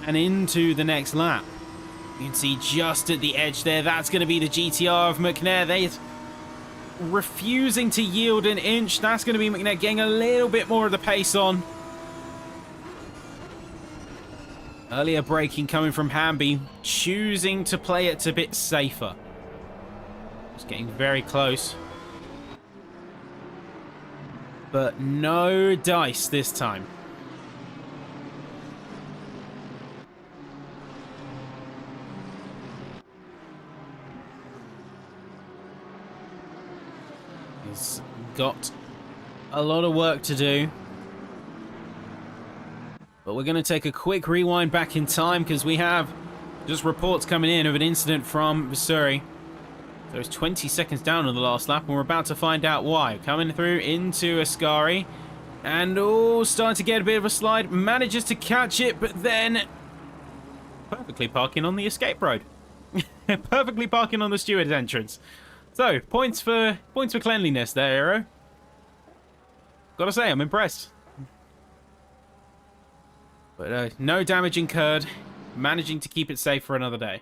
and into the next lap. You can see just at the edge there, that's going to be the GTR of McNair. They're refusing to yield an inch. That's going to be McNair getting a little bit more of the pace on. Earlier braking coming from Hamby, choosing to play it a bit safer. It's getting very close. But no dice this time. He's got a lot of work to do. But we're going to take a quick rewind back in time because we have just reports coming in of an incident from Missouri. So it's 20 seconds down on the last lap, and we're about to find out why. Coming through into Ascari, and starting to get a bit of a slide. Manages to catch it, but then perfectly parking on the escape road. Perfectly parking on the steward's entrance. So points for cleanliness there, Aero. Gotta say, I'm impressed. But no damage incurred, managing to keep it safe for another day.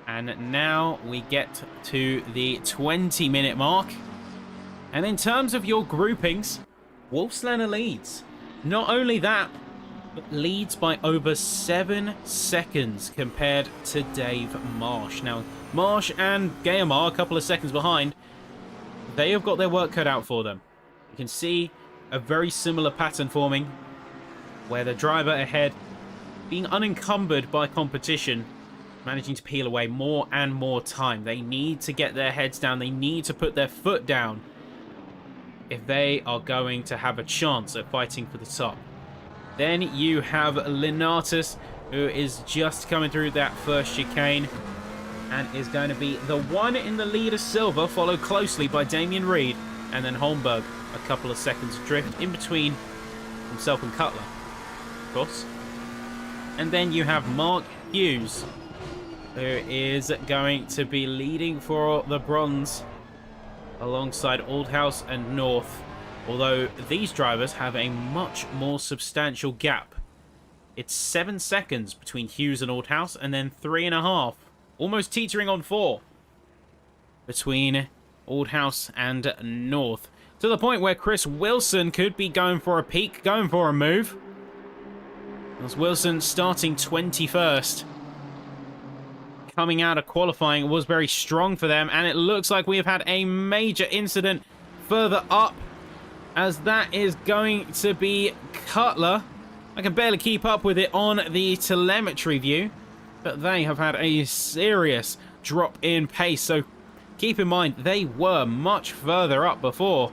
And now we get to the 20-minute mark. And in terms of your groupings, Wolfslander leads. Not only that, but leads by over 7 seconds compared to Dave Marsh. Now, Marsh and Gayamar are a couple of seconds behind. They have got their work cut out for them. You can see a very similar pattern forming, where the driver ahead, being unencumbered by competition, managing to peel away more and more time. They need to get their heads down. They need to put their foot down if they are going to have a chance at fighting for the top. Then you have Lenatus, who is just coming through that first chicane and is going to be the one in the lead of silver, followed closely by Damien Reed, and then Holmberg a couple of seconds drift in between himself and Cutler, of course. And then you have Mark Hughes, who is going to be leading for the bronze alongside Oldhouse and North, although these drivers have a much more substantial gap. It's 7 seconds between Hughes and Oldhouse, and then 3.5, almost teetering on 4. between Old House and North. To the point where Chris Wilson could be going for a peak, going for a move. As Wilson starting 21st. Coming out of qualifying was very strong for them, and it looks like we have had a major incident further up, as that is going to be Cutler. I can barely keep up with it on the telemetry view, but they have had a serious drop in pace, so keep in mind they were much further up before.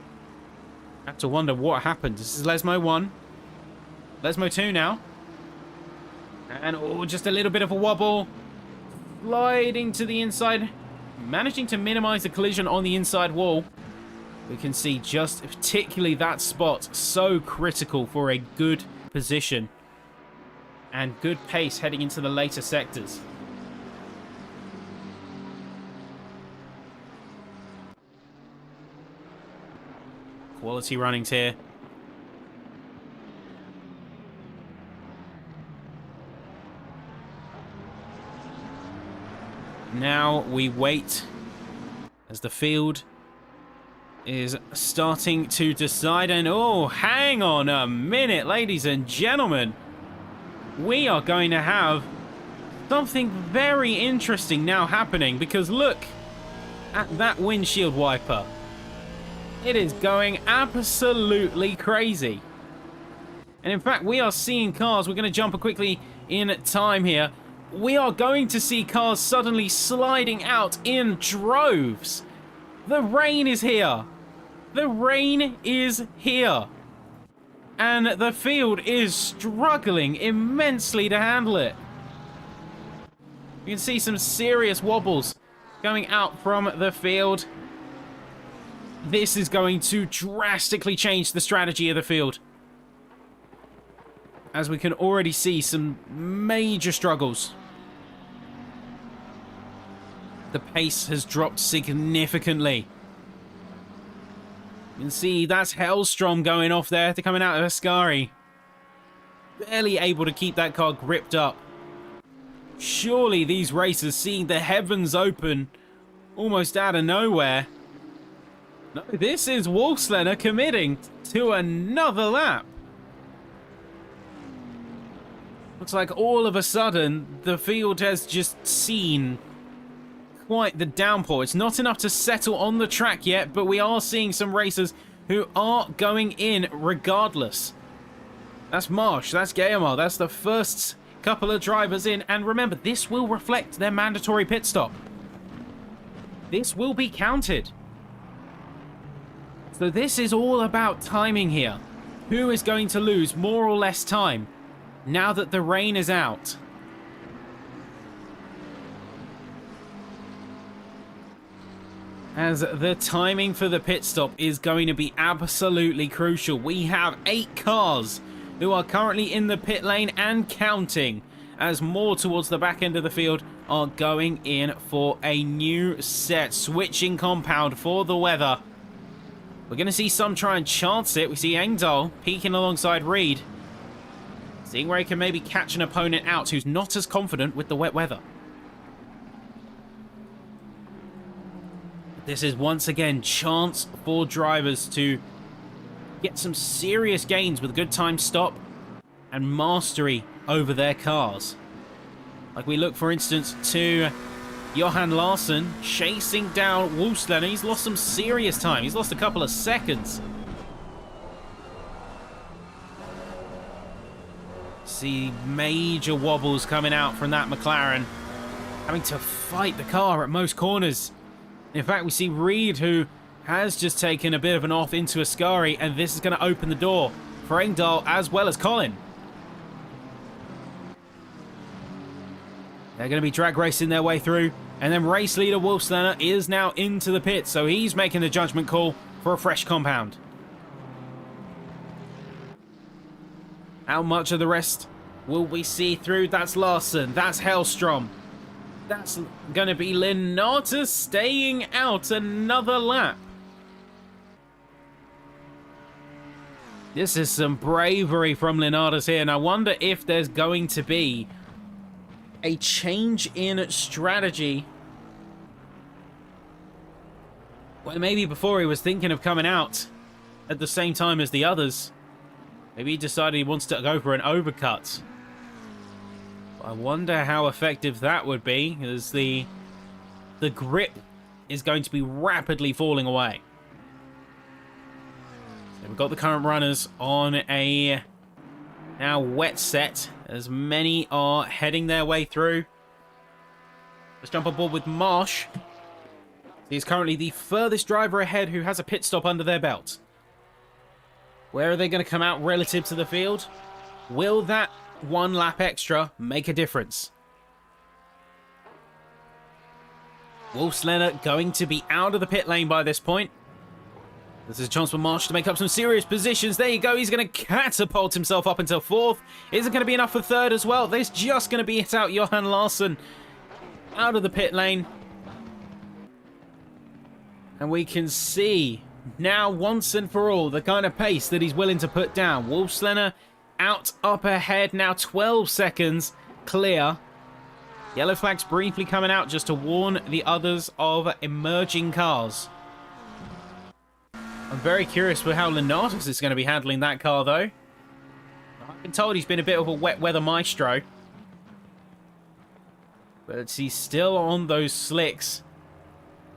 I have to wonder what happened. This is Lesmo 1, Lesmo 2 now, and oh, just a little bit of a wobble. Sliding to the inside, managing to minimize the collision on the inside wall. We can see just particularly that spot so critical for a good position and good pace heading into the later sectors. Quality runnings here. Now we wait as the field is starting to decide. And oh, hang on a minute, ladies and gentlemen. We are going to have something very interesting now happening, because look at that windshield wiper. It is going absolutely crazy. And in fact, we are seeing cars. We're going to jump quickly in time here. We are going to see cars suddenly sliding out in droves. The rain is here. The rain is here. And the field is struggling immensely to handle it. You can see some serious wobbles going out from the field. This is going to drastically change the strategy of the field, as we can already see some major struggles. The pace has dropped significantly. You can see that's Hellstrom going off there to coming out of Ascari. Barely able to keep that car gripped up. Surely these racers seeing the heavens open almost out of nowhere. No, this is Wolfslener committing to another lap. Looks like all of a sudden the field has just seen quite the downpour. It's not enough to settle on the track yet, but we are seeing some racers who are going in regardless. That's Marsh, that's Guillermo, that's the first couple of drivers in, and remember, this will reflect their mandatory pit stop. This will be counted. So this is all about timing here. Who is going to lose more or less time now that the rain is out? As the timing for the pit stop is going to be absolutely crucial. We have 8 cars who are currently in the pit lane and counting, as more towards the back end of the field are going in for a new set. Switching compound for the weather. We're going to see some try and chance it. We see Engdahl peeking alongside Reed, seeing where he can maybe catch an opponent out who's not as confident with the wet weather. This is once again chance for drivers to get some serious gains with a good time stop and mastery over their cars. Like we look, for instance, to Johan Larsson chasing down Wolfslener. He's lost some serious time. He's lost a couple of seconds. See major wobbles coming out from that McLaren, having to fight the car at most corners. In fact, we see Reed, who has just taken a bit of an off into Ascari, and this is going to open the door for Engdahl as well as Colin. They're going to be drag racing their way through, and then race leader Wolfslener is now into the pit, so he's making the judgment call for a fresh compound. How much of the rest will we see through? That's Larson, that's Hellstrom. That's going to be Linata staying out another lap. This is some bravery from Linata's here, and I wonder if there's going to be a change in strategy Well, maybe before he was thinking of coming out at the same time as the others. Maybe he decided he wants to go for an overcut. I wonder how effective that would be, as the grip is going to be rapidly falling away. So we've got the current runners on a now wet set, as many are heading their way through. Let's jump on board with Marsh. He's currently the furthest driver ahead who has a pit stop under their belt. Where are they going to come out relative to the field? Will that one lap extra make a difference? Wolfslener going to be out of the pit lane by this point. This is a chance for Marsh to make up some serious positions. There you go. He's going to catapult himself up until fourth. Isn't going to be enough for third as well. There's just going to be hit out Johan Larsson out of the pit lane. And we can see now once and for all the kind of pace that he's willing to put down. Wolfslener out up ahead now, 12 seconds clear. Yellow flags briefly coming out just to warn the others of emerging cars. I'm very curious for how Lenatus is going to be handling that car though. I've been told he's been a bit of a wet weather maestro. But he's still on those slicks.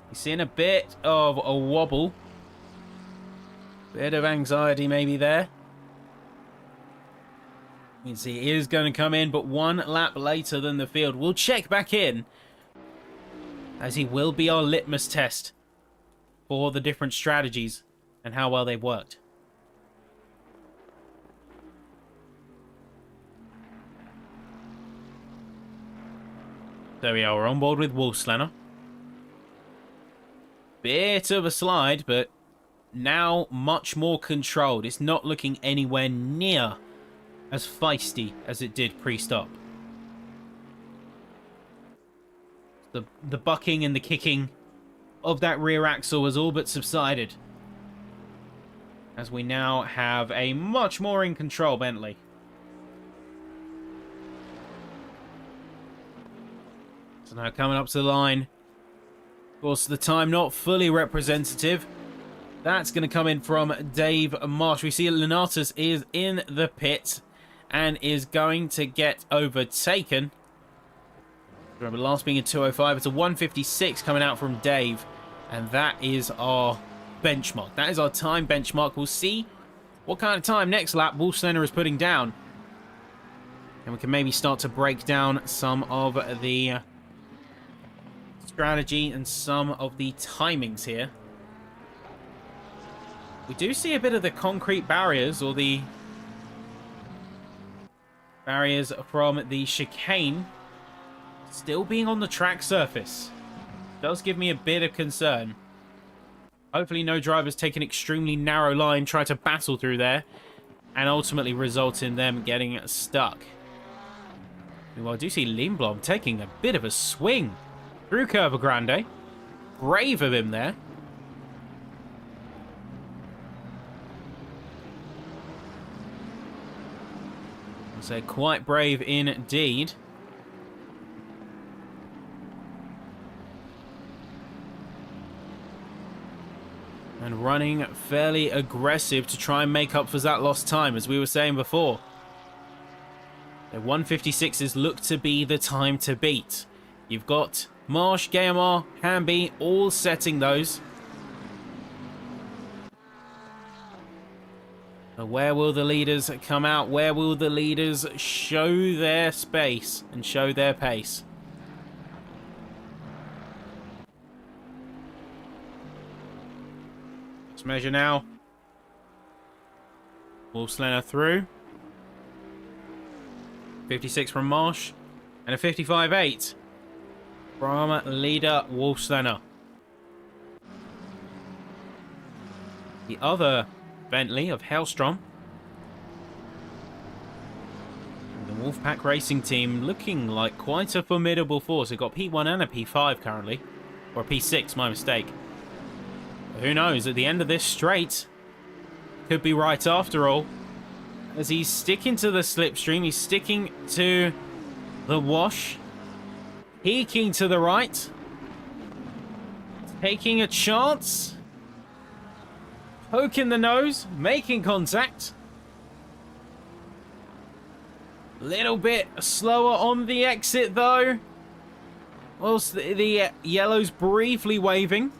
He's seeing a bit of a wobble. Bit of anxiety maybe there. You can see he is going to come in, but one lap later than the field. We'll check back in, as he will be our litmus test for the different strategies and how well they've worked. There we are, we're on board with Wolfslener. Bit of a slide, but now much more controlled. It's not looking anywhere near as feisty as it did pre-stop. The bucking and the kicking of that rear axle has all but subsided, as we now have a much more in control Bentley. So now coming up to the line. Of course, the time not fully representative. That's going to come in from Dave Marsh. We see Lenatus is in the pit and is going to get overtaken. Remember, last being a 2:05. It's a 1:56 coming out from Dave. And that is our benchmark. That is our time benchmark. We'll see what kind of time next lap Wolfslener is putting down. And we can maybe start to break down some of the strategy and some of the timings here. We do see a bit of the concrete barriers, or the barriers from the chicane, still being on the track surface. Does give me a bit of concern. Hopefully no drivers take an extremely narrow line, try to battle through there, and ultimately result in them getting stuck. Well, I do see Lindblom taking a bit of a swing through Curva Grande. Brave of him there. So quite brave indeed. And running fairly aggressive to try and make up for that lost time, as we were saying before. The 1:56s look to be the time to beat. You've got Marsh, Guillemard, Hamby all setting those. But where will the leaders come out? Where will the leaders show their space and show their pace? Let's measure now. Wolfslener through. 56 from Marsh. And a 55.8 from leader Wolfslener. The other Bentley of Hellstrom. The Wolfpack Racing team looking like quite a formidable force. They've got P1 and a P5 currently. Or a P6, my mistake. But who knows, at the end of this straight, could be right after all. As he's sticking to the slipstream, he's sticking to the wash. Peeking to the right. Taking a chance. poking the nose, making contact. Little bit slower on the exit though. Whilst the yellow's briefly waving.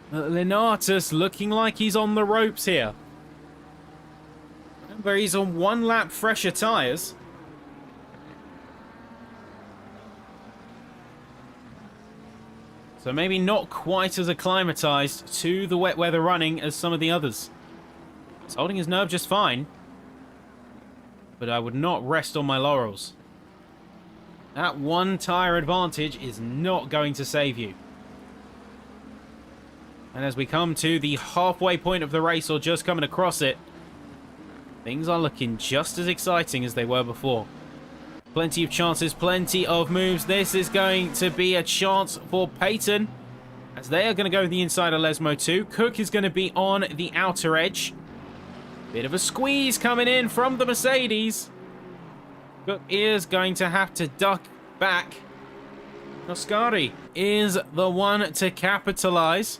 But Lenatus looking like he's on the ropes here. Remember, he's on 1 lap fresher tyres. So maybe not quite as acclimatized to the wet weather running as some of the others. He's holding his nerve just fine. But I would not rest on my laurels. That 1 tyre advantage is not going to save you. And as we come to the halfway point of the race, or just coming across it, things are looking just as exciting as they were before. Plenty of chances, plenty of moves. This is going to be a chance for Peyton, as they are going to go the inside of Lesmo 2. Cook is going to be on the outer edge. Bit of a squeeze coming in from the Mercedes. Cook is going to have to duck back. Noscari is the one to capitalize.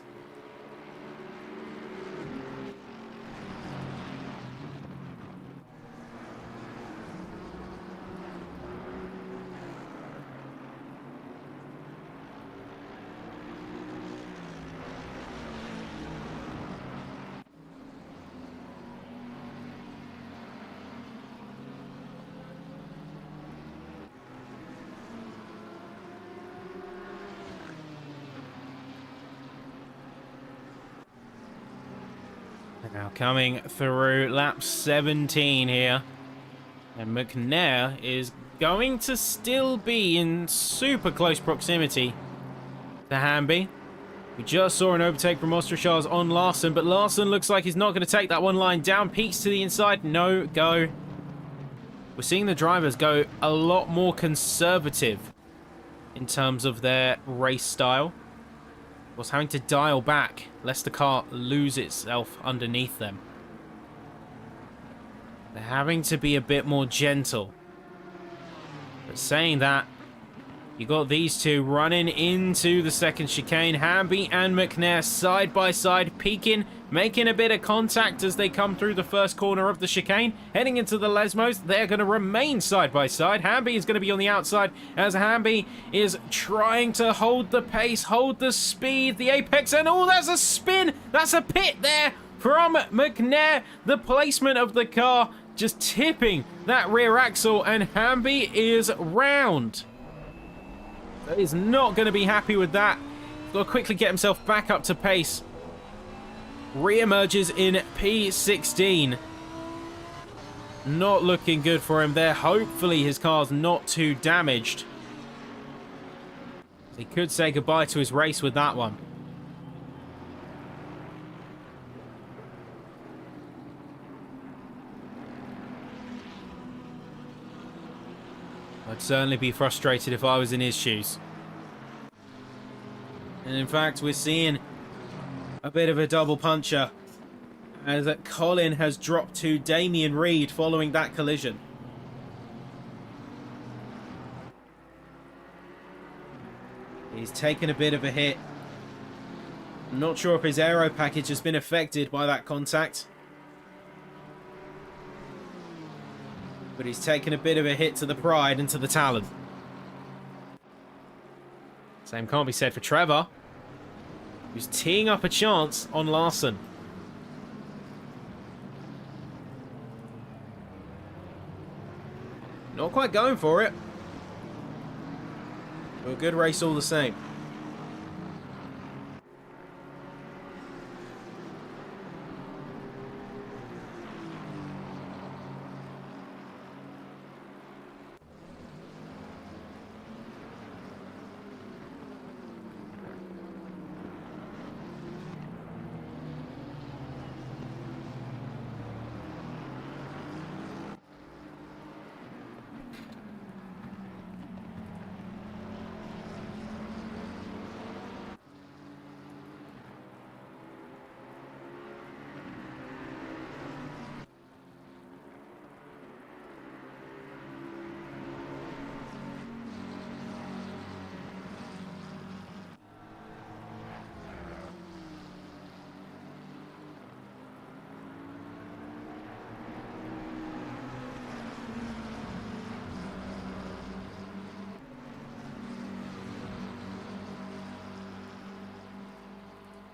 Now coming through lap 17 here. And McNair is going to still be in super close proximity to Hamby. We just saw an overtake from Ostrachaz on Larson, but Larson looks like he's not going to take that one line down. Peaks to the inside, no go. We're seeing the drivers go a lot more conservative in terms of their race style. Was having to dial back lest the car lose itself underneath them. They're having to be a bit more gentle. But saying that, you got these two running into the second chicane. Hamby and McNair side by side, peeking, making a bit of contact as they come through the first corner of the chicane. Heading into the Lesmos, they're going to remain side by side. Hamby is going to be on the outside as Hamby is trying to hold the pace, hold the speed, the apex, and oh, that's a spin! That's a pit there from McNair. The placement of the car just tipping that rear axle, and Hamby is round. He's not going to be happy with that. He's got to quickly get himself back up to pace. Re-emerges in P16. Not looking good for him there. Hopefully his car's not too damaged. He could say goodbye to his race with that one. I'd certainly be frustrated if I was in his shoes. And in fact, we're seeing a bit of a double puncher as Colin has dropped to Damien Reed following that collision. He's taken a bit of a hit. I'm not sure if his aero package has been affected by that contact. But he's taken a bit of a hit to the pride and to the talent. Same can't be said for Trevor, who's teeing up a chance on Larson. Not quite going for it. But a good race all the same.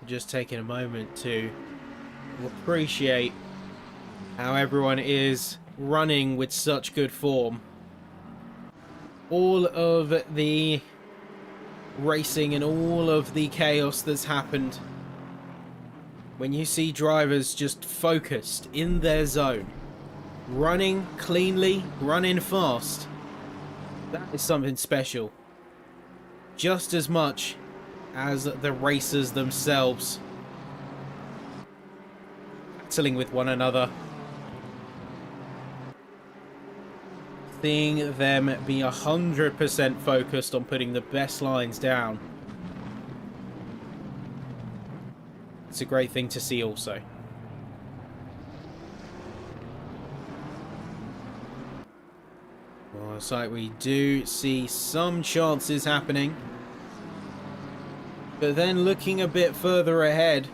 just taking a moment to appreciate how everyone is running with such good form. All of the racing and all of the chaos that's happened, when you see drivers just focused in their zone, running cleanly, running fast, that is something special. Just as much as the racers themselves battling with one another. Seeing them be 100% focused on putting the best lines down. It's a great thing to see also. Well, it's like we do see some chances happening. But then looking a bit further ahead,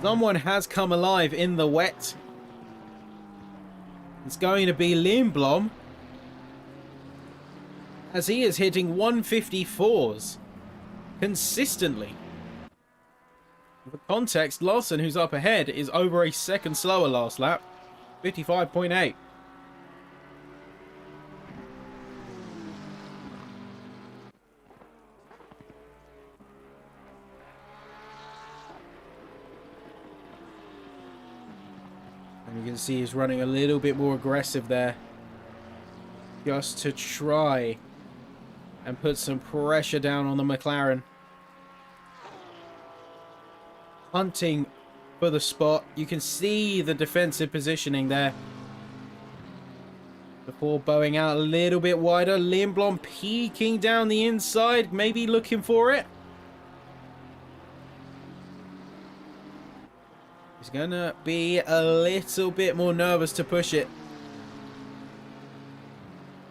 someone has come alive in the wet. It's going to be Lindblom, as he is hitting 154s consistently. For context, Larson, who's up ahead, is over a second slower last lap, 55.8. And you can see he's running a little bit more aggressive there, just to try and put some pressure down on the McLaren. Hunting for the spot. You can see the defensive positioning there before bowing out a little bit wider. Lindblom peeking down the inside, maybe looking for it. He's gonna be a little bit more nervous to push it,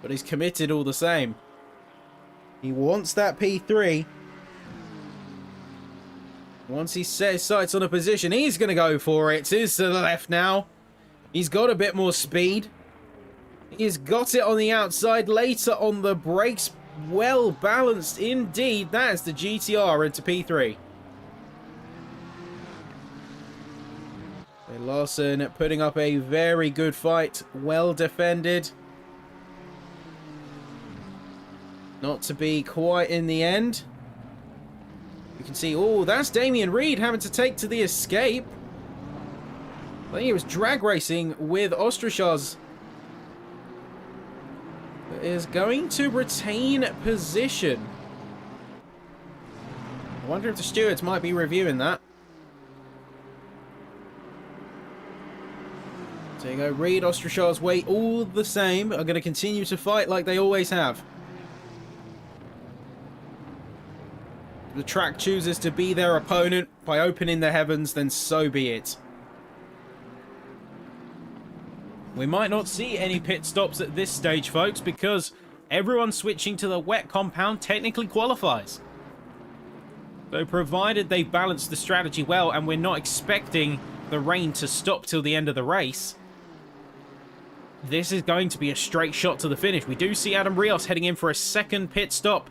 but he's committed all the same. He wants that P3. Once he set his sights on a position, he's going to go for it. It's to the left now. He's got a bit more speed. He's got it on the outside, later on the brakes. Well balanced indeed. That is the GTR into P3. Larson putting up a very good fight. Well defended. Not to be quite in the end. You can see, oh, that's Damien Reed having to take to the escape. I think he was drag racing with Ostrachaz. Is going to retain position. I wonder if the stewards might be reviewing that. So you go, Reed, Ostrachaz, Wait, all the same, are going to continue to fight like they always have. The track chooses to be their opponent by opening the heavens, then so be it. We might not see any pit stops at this stage, folks, because everyone switching to the wet compound technically qualifies. So provided they balance the strategy well, and we're not expecting the rain to stop till the end of the race, this is going to be a straight shot to the finish. We do see Adam Rios heading in for a second pit stop,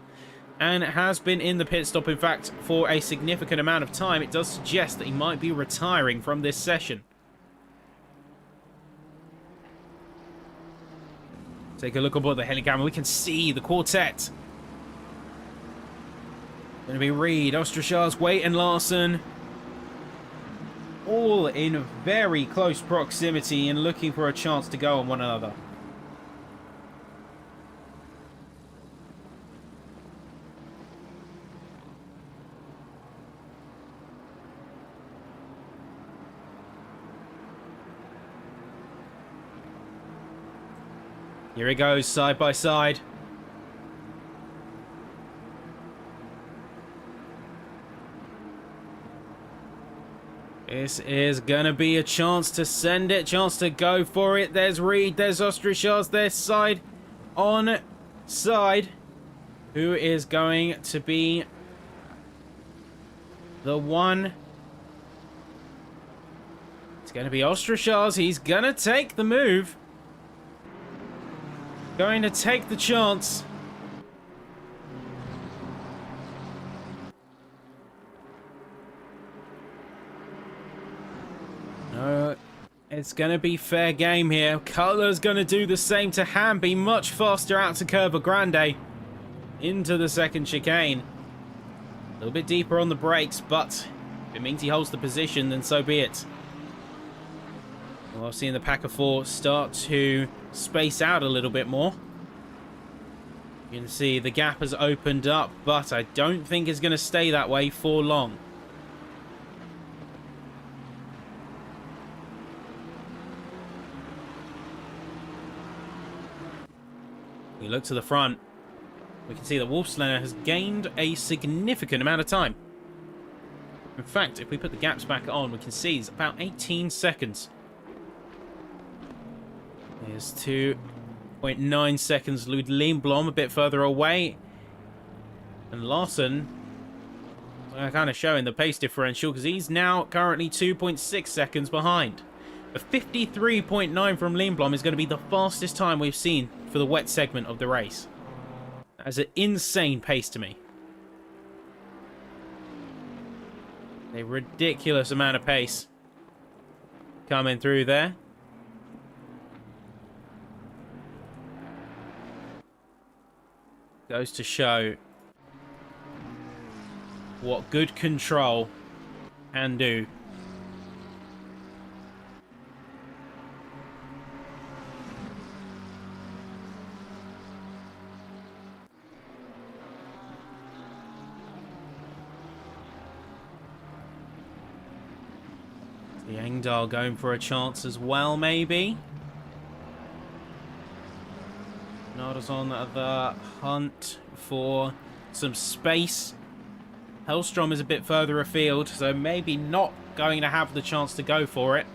and has been in the pit stop, in fact, for a significant amount of time. It does suggest that he might be retiring from this session. Take a look aboard the heli camera. We can see the quartet. Going to be Reed, Ostrachaz, Wait, and Larson. All in very close proximity and looking for a chance to go on one another. Here he goes, side by side. This is going to be a chance to send it, chance to go for it. There's Reed, there's Ostrachaz, there's side on side. Who is going to be the one? It's going to be Ostrachaz. He's going to take the move. Going to take the chance. It's going to be fair game here. Cutler's going to do the same to Hamby. Much faster out to Curva Grande. Into the second chicane. A little bit deeper on the brakes, but if it means he holds the position, then so be it. Well, seeing the pack of four start to space out a little bit more. You can see the gap has opened up, but I don't think it's going to stay that way for long. We look to the front. We can see that Wolfslander has gained a significant amount of time. In fact, if we put the gaps back on, we can see it's about 18 seconds. Here's 2.9 seconds. Lud Lindblom a bit further away. And Larson kind of showing the pace differential because he's now currently 2.6 seconds behind. A 53.9 from Lindblom is going to be the fastest time we've seen for the wet segment of the race. That is an insane pace to me. A ridiculous amount of pace coming through there. Goes to show what good control can do. The Engdahl going for a chance as well, maybe. Nada's on the hunt for some space. Hellstrom is a bit further afield, so maybe not going to have the chance to go for it.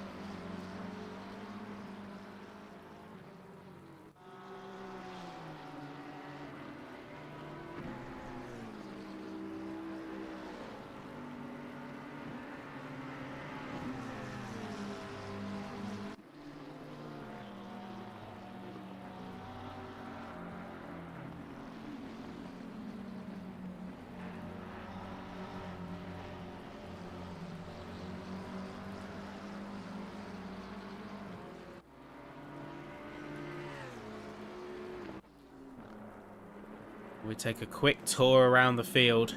We take a quick tour around the field.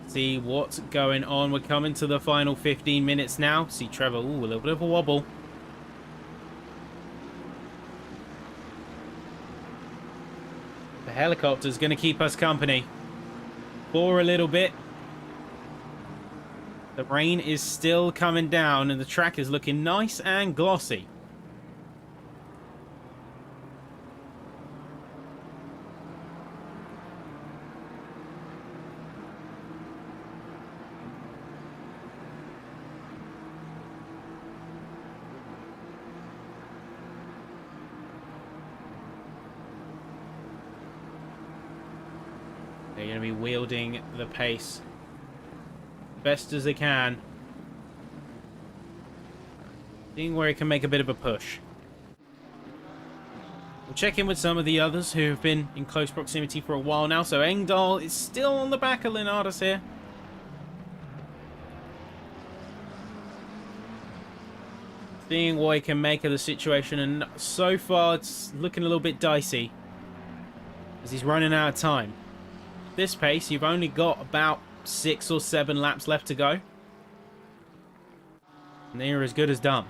See what's going on. We're coming to the final 15 minutes now. See Trevor, ooh, a little bit of a wobble. The helicopter's going to keep us company for a little bit. The rain is still coming down and the track is looking nice and glossy. They're going to be wielding the pace best as they can. Seeing where he can make a bit of a push. We'll check in with some of the others who have been in close proximity for a while now. So Engdahl is still on the back of Linares here. Seeing what he can make of the situation, and so far it's looking a little bit dicey as he's running out of time. This pace, you've only got about 6 or 7 laps left to go. And then you're as good as done.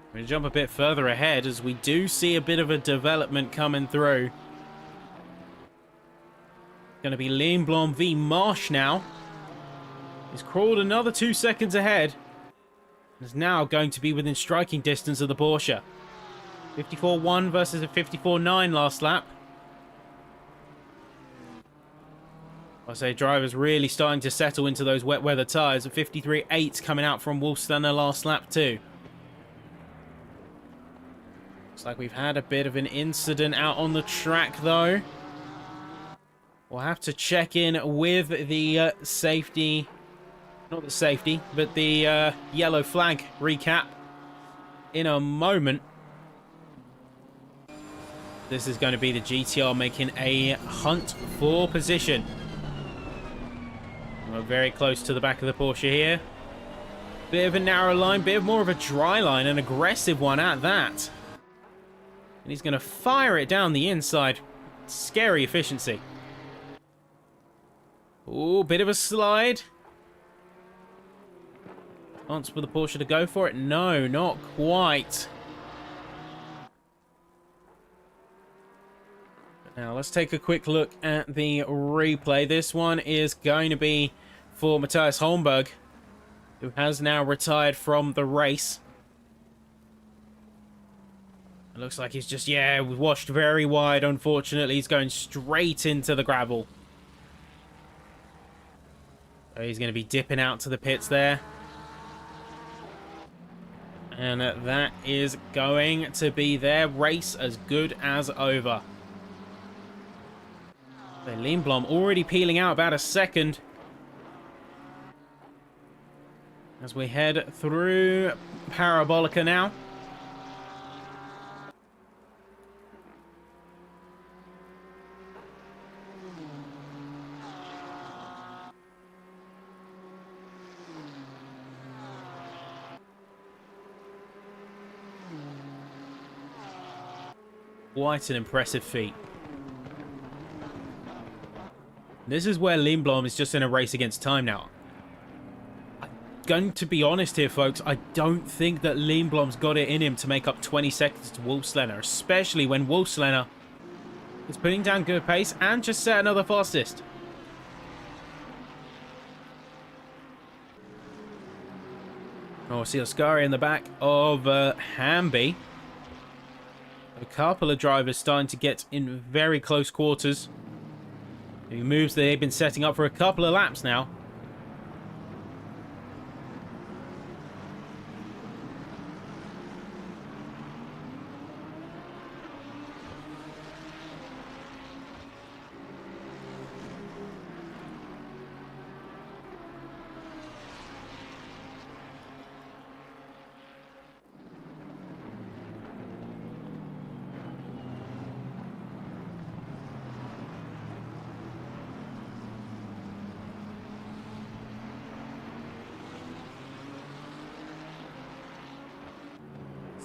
We're going to jump a bit further ahead as we do see a bit of a development coming through. Going to be Lindblom v Marsh now. He's crawled another 2 seconds ahead. Is now going to be within striking distance of the Porsche. 54.1 versus a 54.9 last lap. I say drivers really starting to settle into those wet weather tyres. A 53.8 coming out from Wolfslander last lap too. Looks like we've had a bit of an incident out on the track, though. We'll have to check in with the safety... Not the safety, but the yellow flag recap in a moment. This is going to be the GTR making a hunt for position. We're very close to the back of the Porsche here. Bit of a narrow line, bit of more of a dry line, an aggressive one at that. And he's going to fire it down the inside. Scary efficiency. Ooh, bit of a slide. Chance for the Porsche to go for it? No, not quite. Now, let's take a quick look at the replay. This one is going to be for Matthias Holmberg, who has now retired from the race. It looks like he's just, yeah, washed very wide, unfortunately. He's going straight into the gravel. So he's going to be dipping out to the pits there. And that is going to be their race as good as over. So Lindblom already peeling out about a second. As we head through Parabolica now. Quite an impressive feat. This is where Lindblom is just in a race against time now. I'm going to be honest here, folks. I don't think that Lindblom's got it in him to make up 20 seconds to Wolfslener, especially when Wolfslener is putting down good pace and just set another fastest. Oh, see Oscari in the back of Hamby. A couple of drivers starting to get in very close quarters. The moves that they've been setting up for a couple of laps now.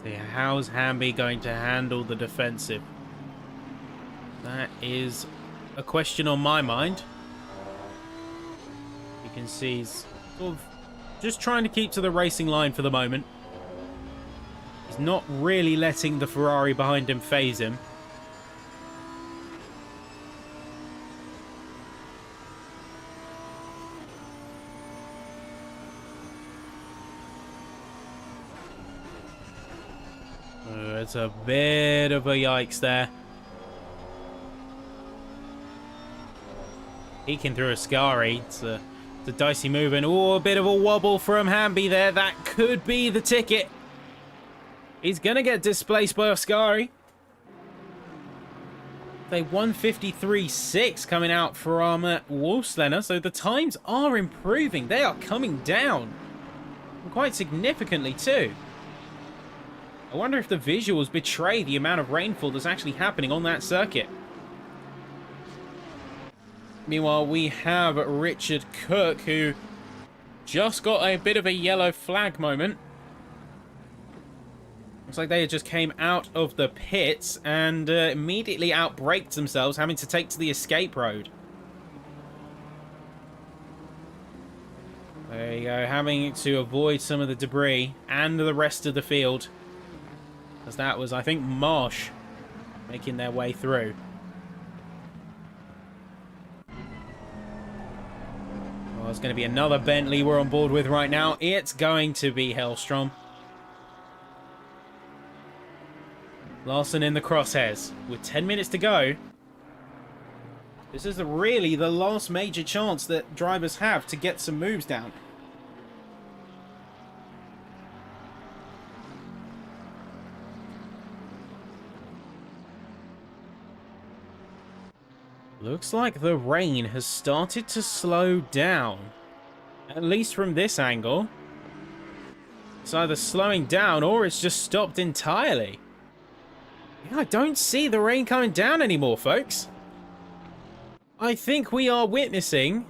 See, how's Hamby going to handle the defensive? That is a question on my mind. You can see he's sort of just trying to keep to the racing line for the moment. He's not really letting the Ferrari behind him phase him. It's a bit of a yikes there. Peeking through Ascari. It's a dicey move. And oh, a bit of a wobble from Hamby there. That could be the ticket. He's going to get displaced by Ascari. They 153.6 coming out from Wolfslener. So the times are improving. They are coming down. Quite significantly too. I wonder if the visuals betray the amount of rainfall that's actually happening on that circuit. Meanwhile, we have Richard Cook, who just got a bit of a yellow flag moment. Looks like they just came out of the pits and immediately outbraked themselves, having to take to the escape road. There you go, having to avoid some of the debris and the rest of the field. As that was, I think, Marsh making their way through. Well, it's going to be another Bentley we're on board with right now. It's going to be Hellstrom. Larson in the crosshairs. With 10 minutes to go, this is really the last major chance that drivers have to get some moves down. Looks like the rain has started to slow down. At least from this angle. It's either slowing down or it's just stopped entirely. Yeah, I don't see the rain coming down anymore, folks. I think we are witnessing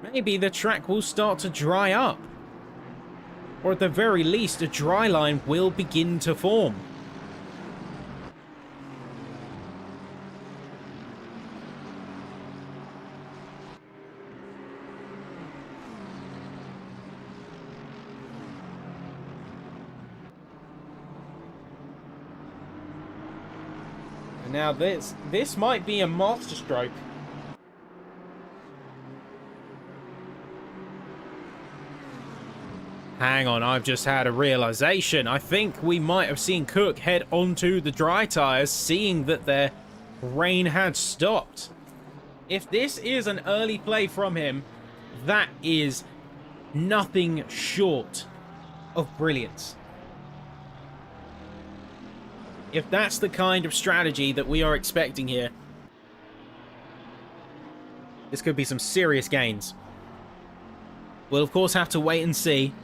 maybe the track will start to dry up. Or at the very least, a dry line will begin to form. And now this might be a masterstroke. Hang on, I've just had a realization. I think we might have seen Cook head onto the dry tyres, seeing that their rain had stopped. If this is an early play from him, that is nothing short of brilliance. If that's the kind of strategy that we are expecting here, this could be some serious gains. We'll of course have to wait and see.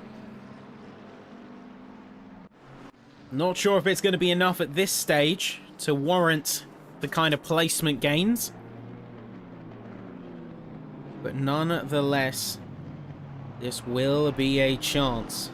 Not sure if it's going to be enough at this stage to warrant the kind of placement gains. But nonetheless, this will be a chance.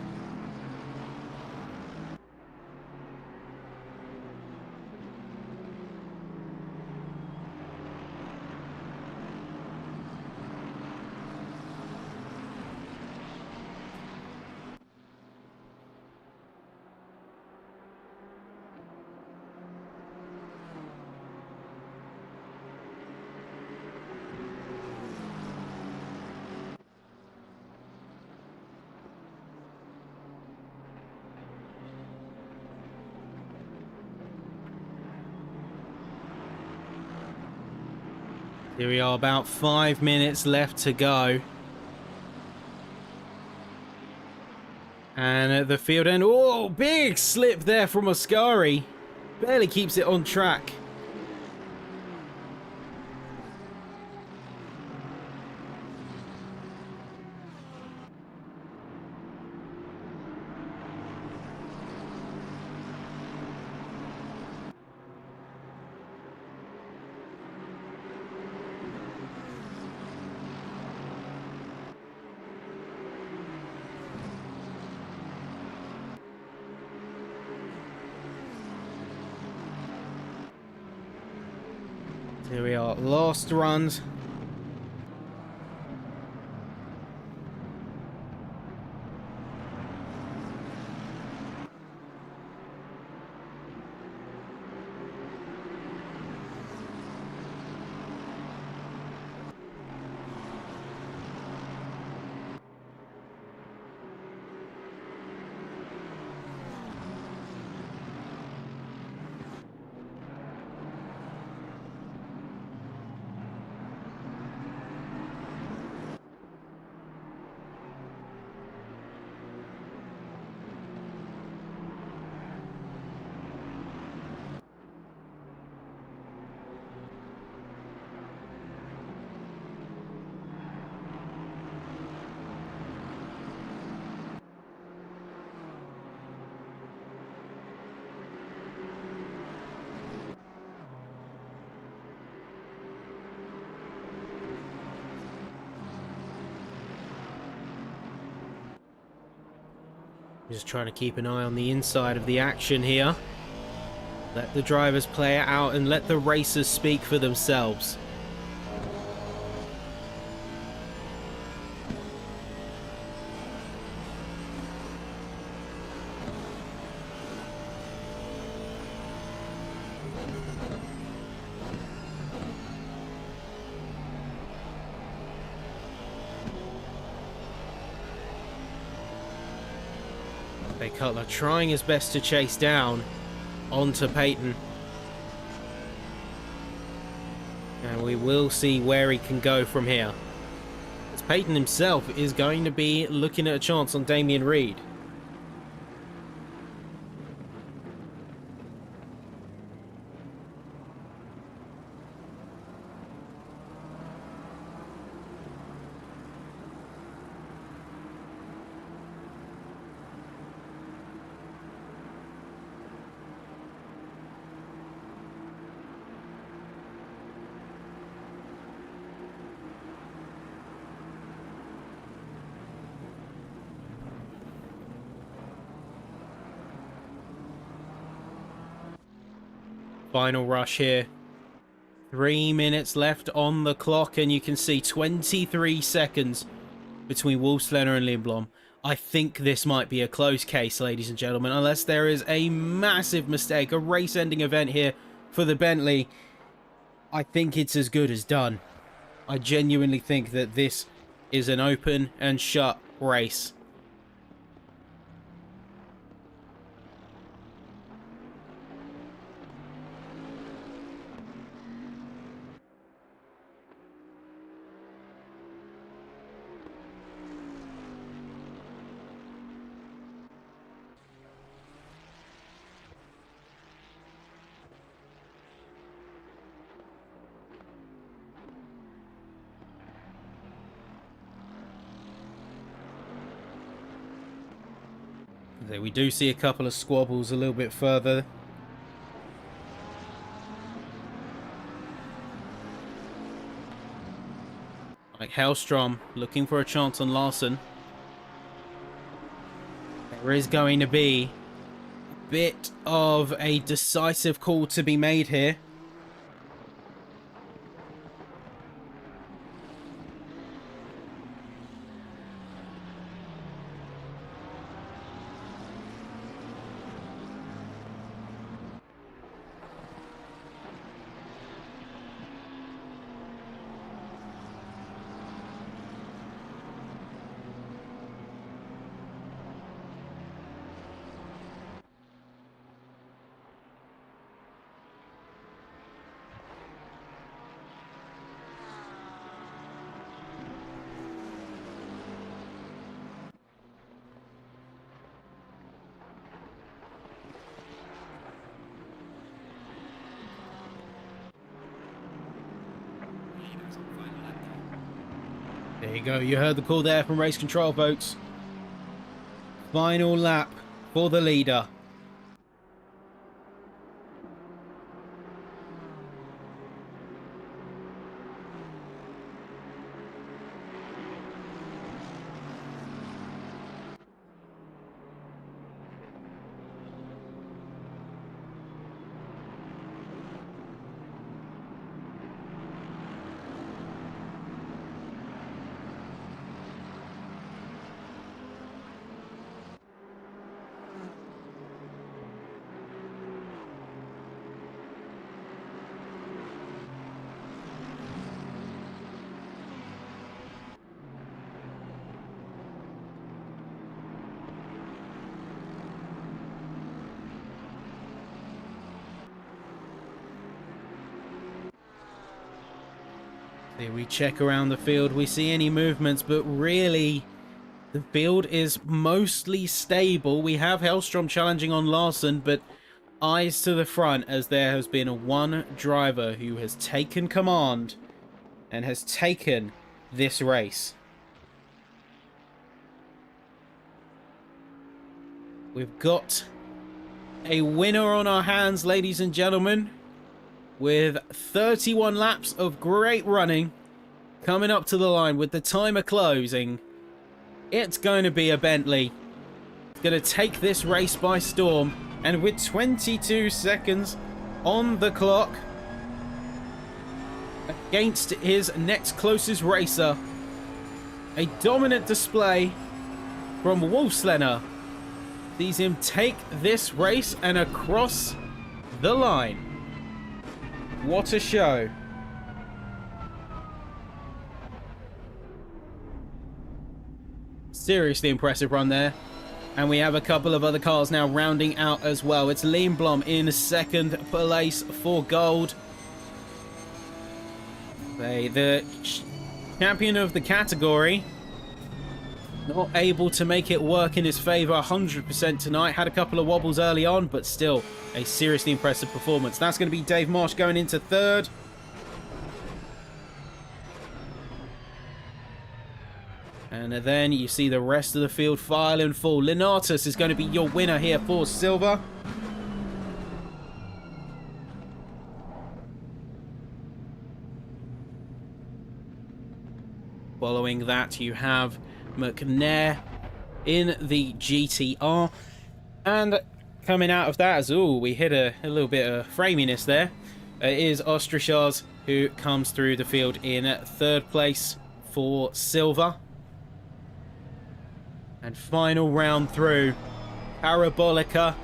Here we are, about 5 minutes left to go. And at the field end, oh, big slip there from Ascari. Barely keeps it on track. Here we are, last runs. Just trying to keep an eye on the inside of the action here. Let the drivers play it out and let the racers speak for themselves. Cutler trying his best to chase down onto Peyton. And we will see where he can go from here. As Peyton himself is going to be looking at a chance on Damien Reed. Final rush here. 3 minutes left on the clock, and you can see 23 seconds between Wolfslenner and Lindblom. I think this might be a close case, ladies and gentlemen, unless there is a massive mistake, a race-ending event here for the Bentley. I think it's as good as done. I genuinely think that this is an open and shut race. There we do see a couple of squabbles a little bit further. Like Hellstrom looking for a chance on Larson. There is going to be a bit of a decisive call to be made here. There you go, you heard the call there from race control, folks. Final lap for the leader. Here we check around the field, we see any movements, but really the field is mostly stable. We have Hellstrom challenging on Larson, but eyes to the front as there has been one driver who has taken command and has taken this race. We've got a winner on our hands, ladies and gentlemen, with 31 laps of great running coming up to the line with the timer closing. It's going to be a Bentley. It's going to take this race by storm, and with 22 seconds on the clock against his next closest racer, a dominant display from Wolfslenner sees him take this race and across the line. What a show. Seriously impressive run there. And we have a couple of other cars now rounding out as well. It's Lindblom in second place for gold. The champion of the category not able to make it work in his favour 100% tonight. Had a couple of wobbles early on, but still a seriously impressive performance. That's going to be Dave Marsh going into third. And then you see the rest of the field file and fall. Linatus is going to be your winner here for silver. Following that, you have McNair in the GTR. And coming out of that as, we hit a little bit of framiness there. It is Ostrishaz who comes through the field in 3rd place for silver. And final round through, Parabolica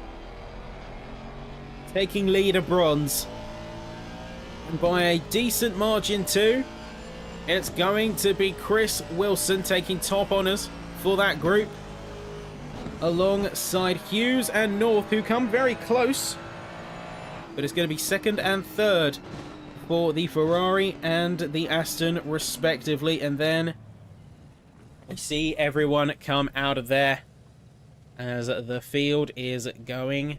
taking lead of bronze. And by a decent margin too. It's going to be Chris Wilson taking top honours for that group, alongside Hughes and North, who come very close. But it's going to be 2nd and 3rd for the Ferrari and the Aston, respectively. And then we see everyone come out of there as the field is going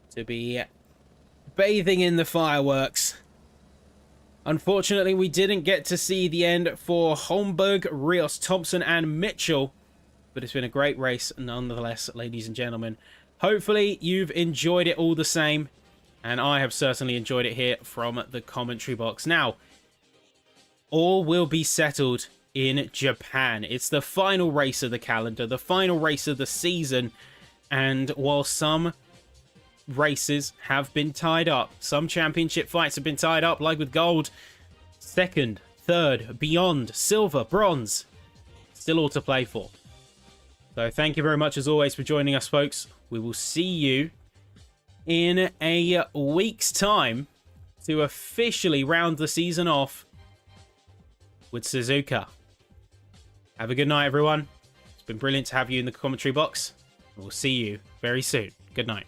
to be bathing in the fireworks. Unfortunately, we didn't get to see the end for Holmberg, Rios, Thompson, and Mitchell. But it's been a great race nonetheless, ladies and gentlemen. Hopefully, you've enjoyed it all the same. And I have certainly enjoyed it here from the commentary box. Now, all will be settled in Japan. It's the final race of the calendar, the final race of the season. And while some races have been tied up, some championship fights have been tied up, like with gold, 2nd, 3rd, beyond, silver, bronze, still all to play for. So thank you very much as always for joining us, folks. We will see you in a week's time to officially round the season off with Suzuka. Have a good night, everyone. It's been brilliant to have you in the commentary box. We'll see you very soon. Good night.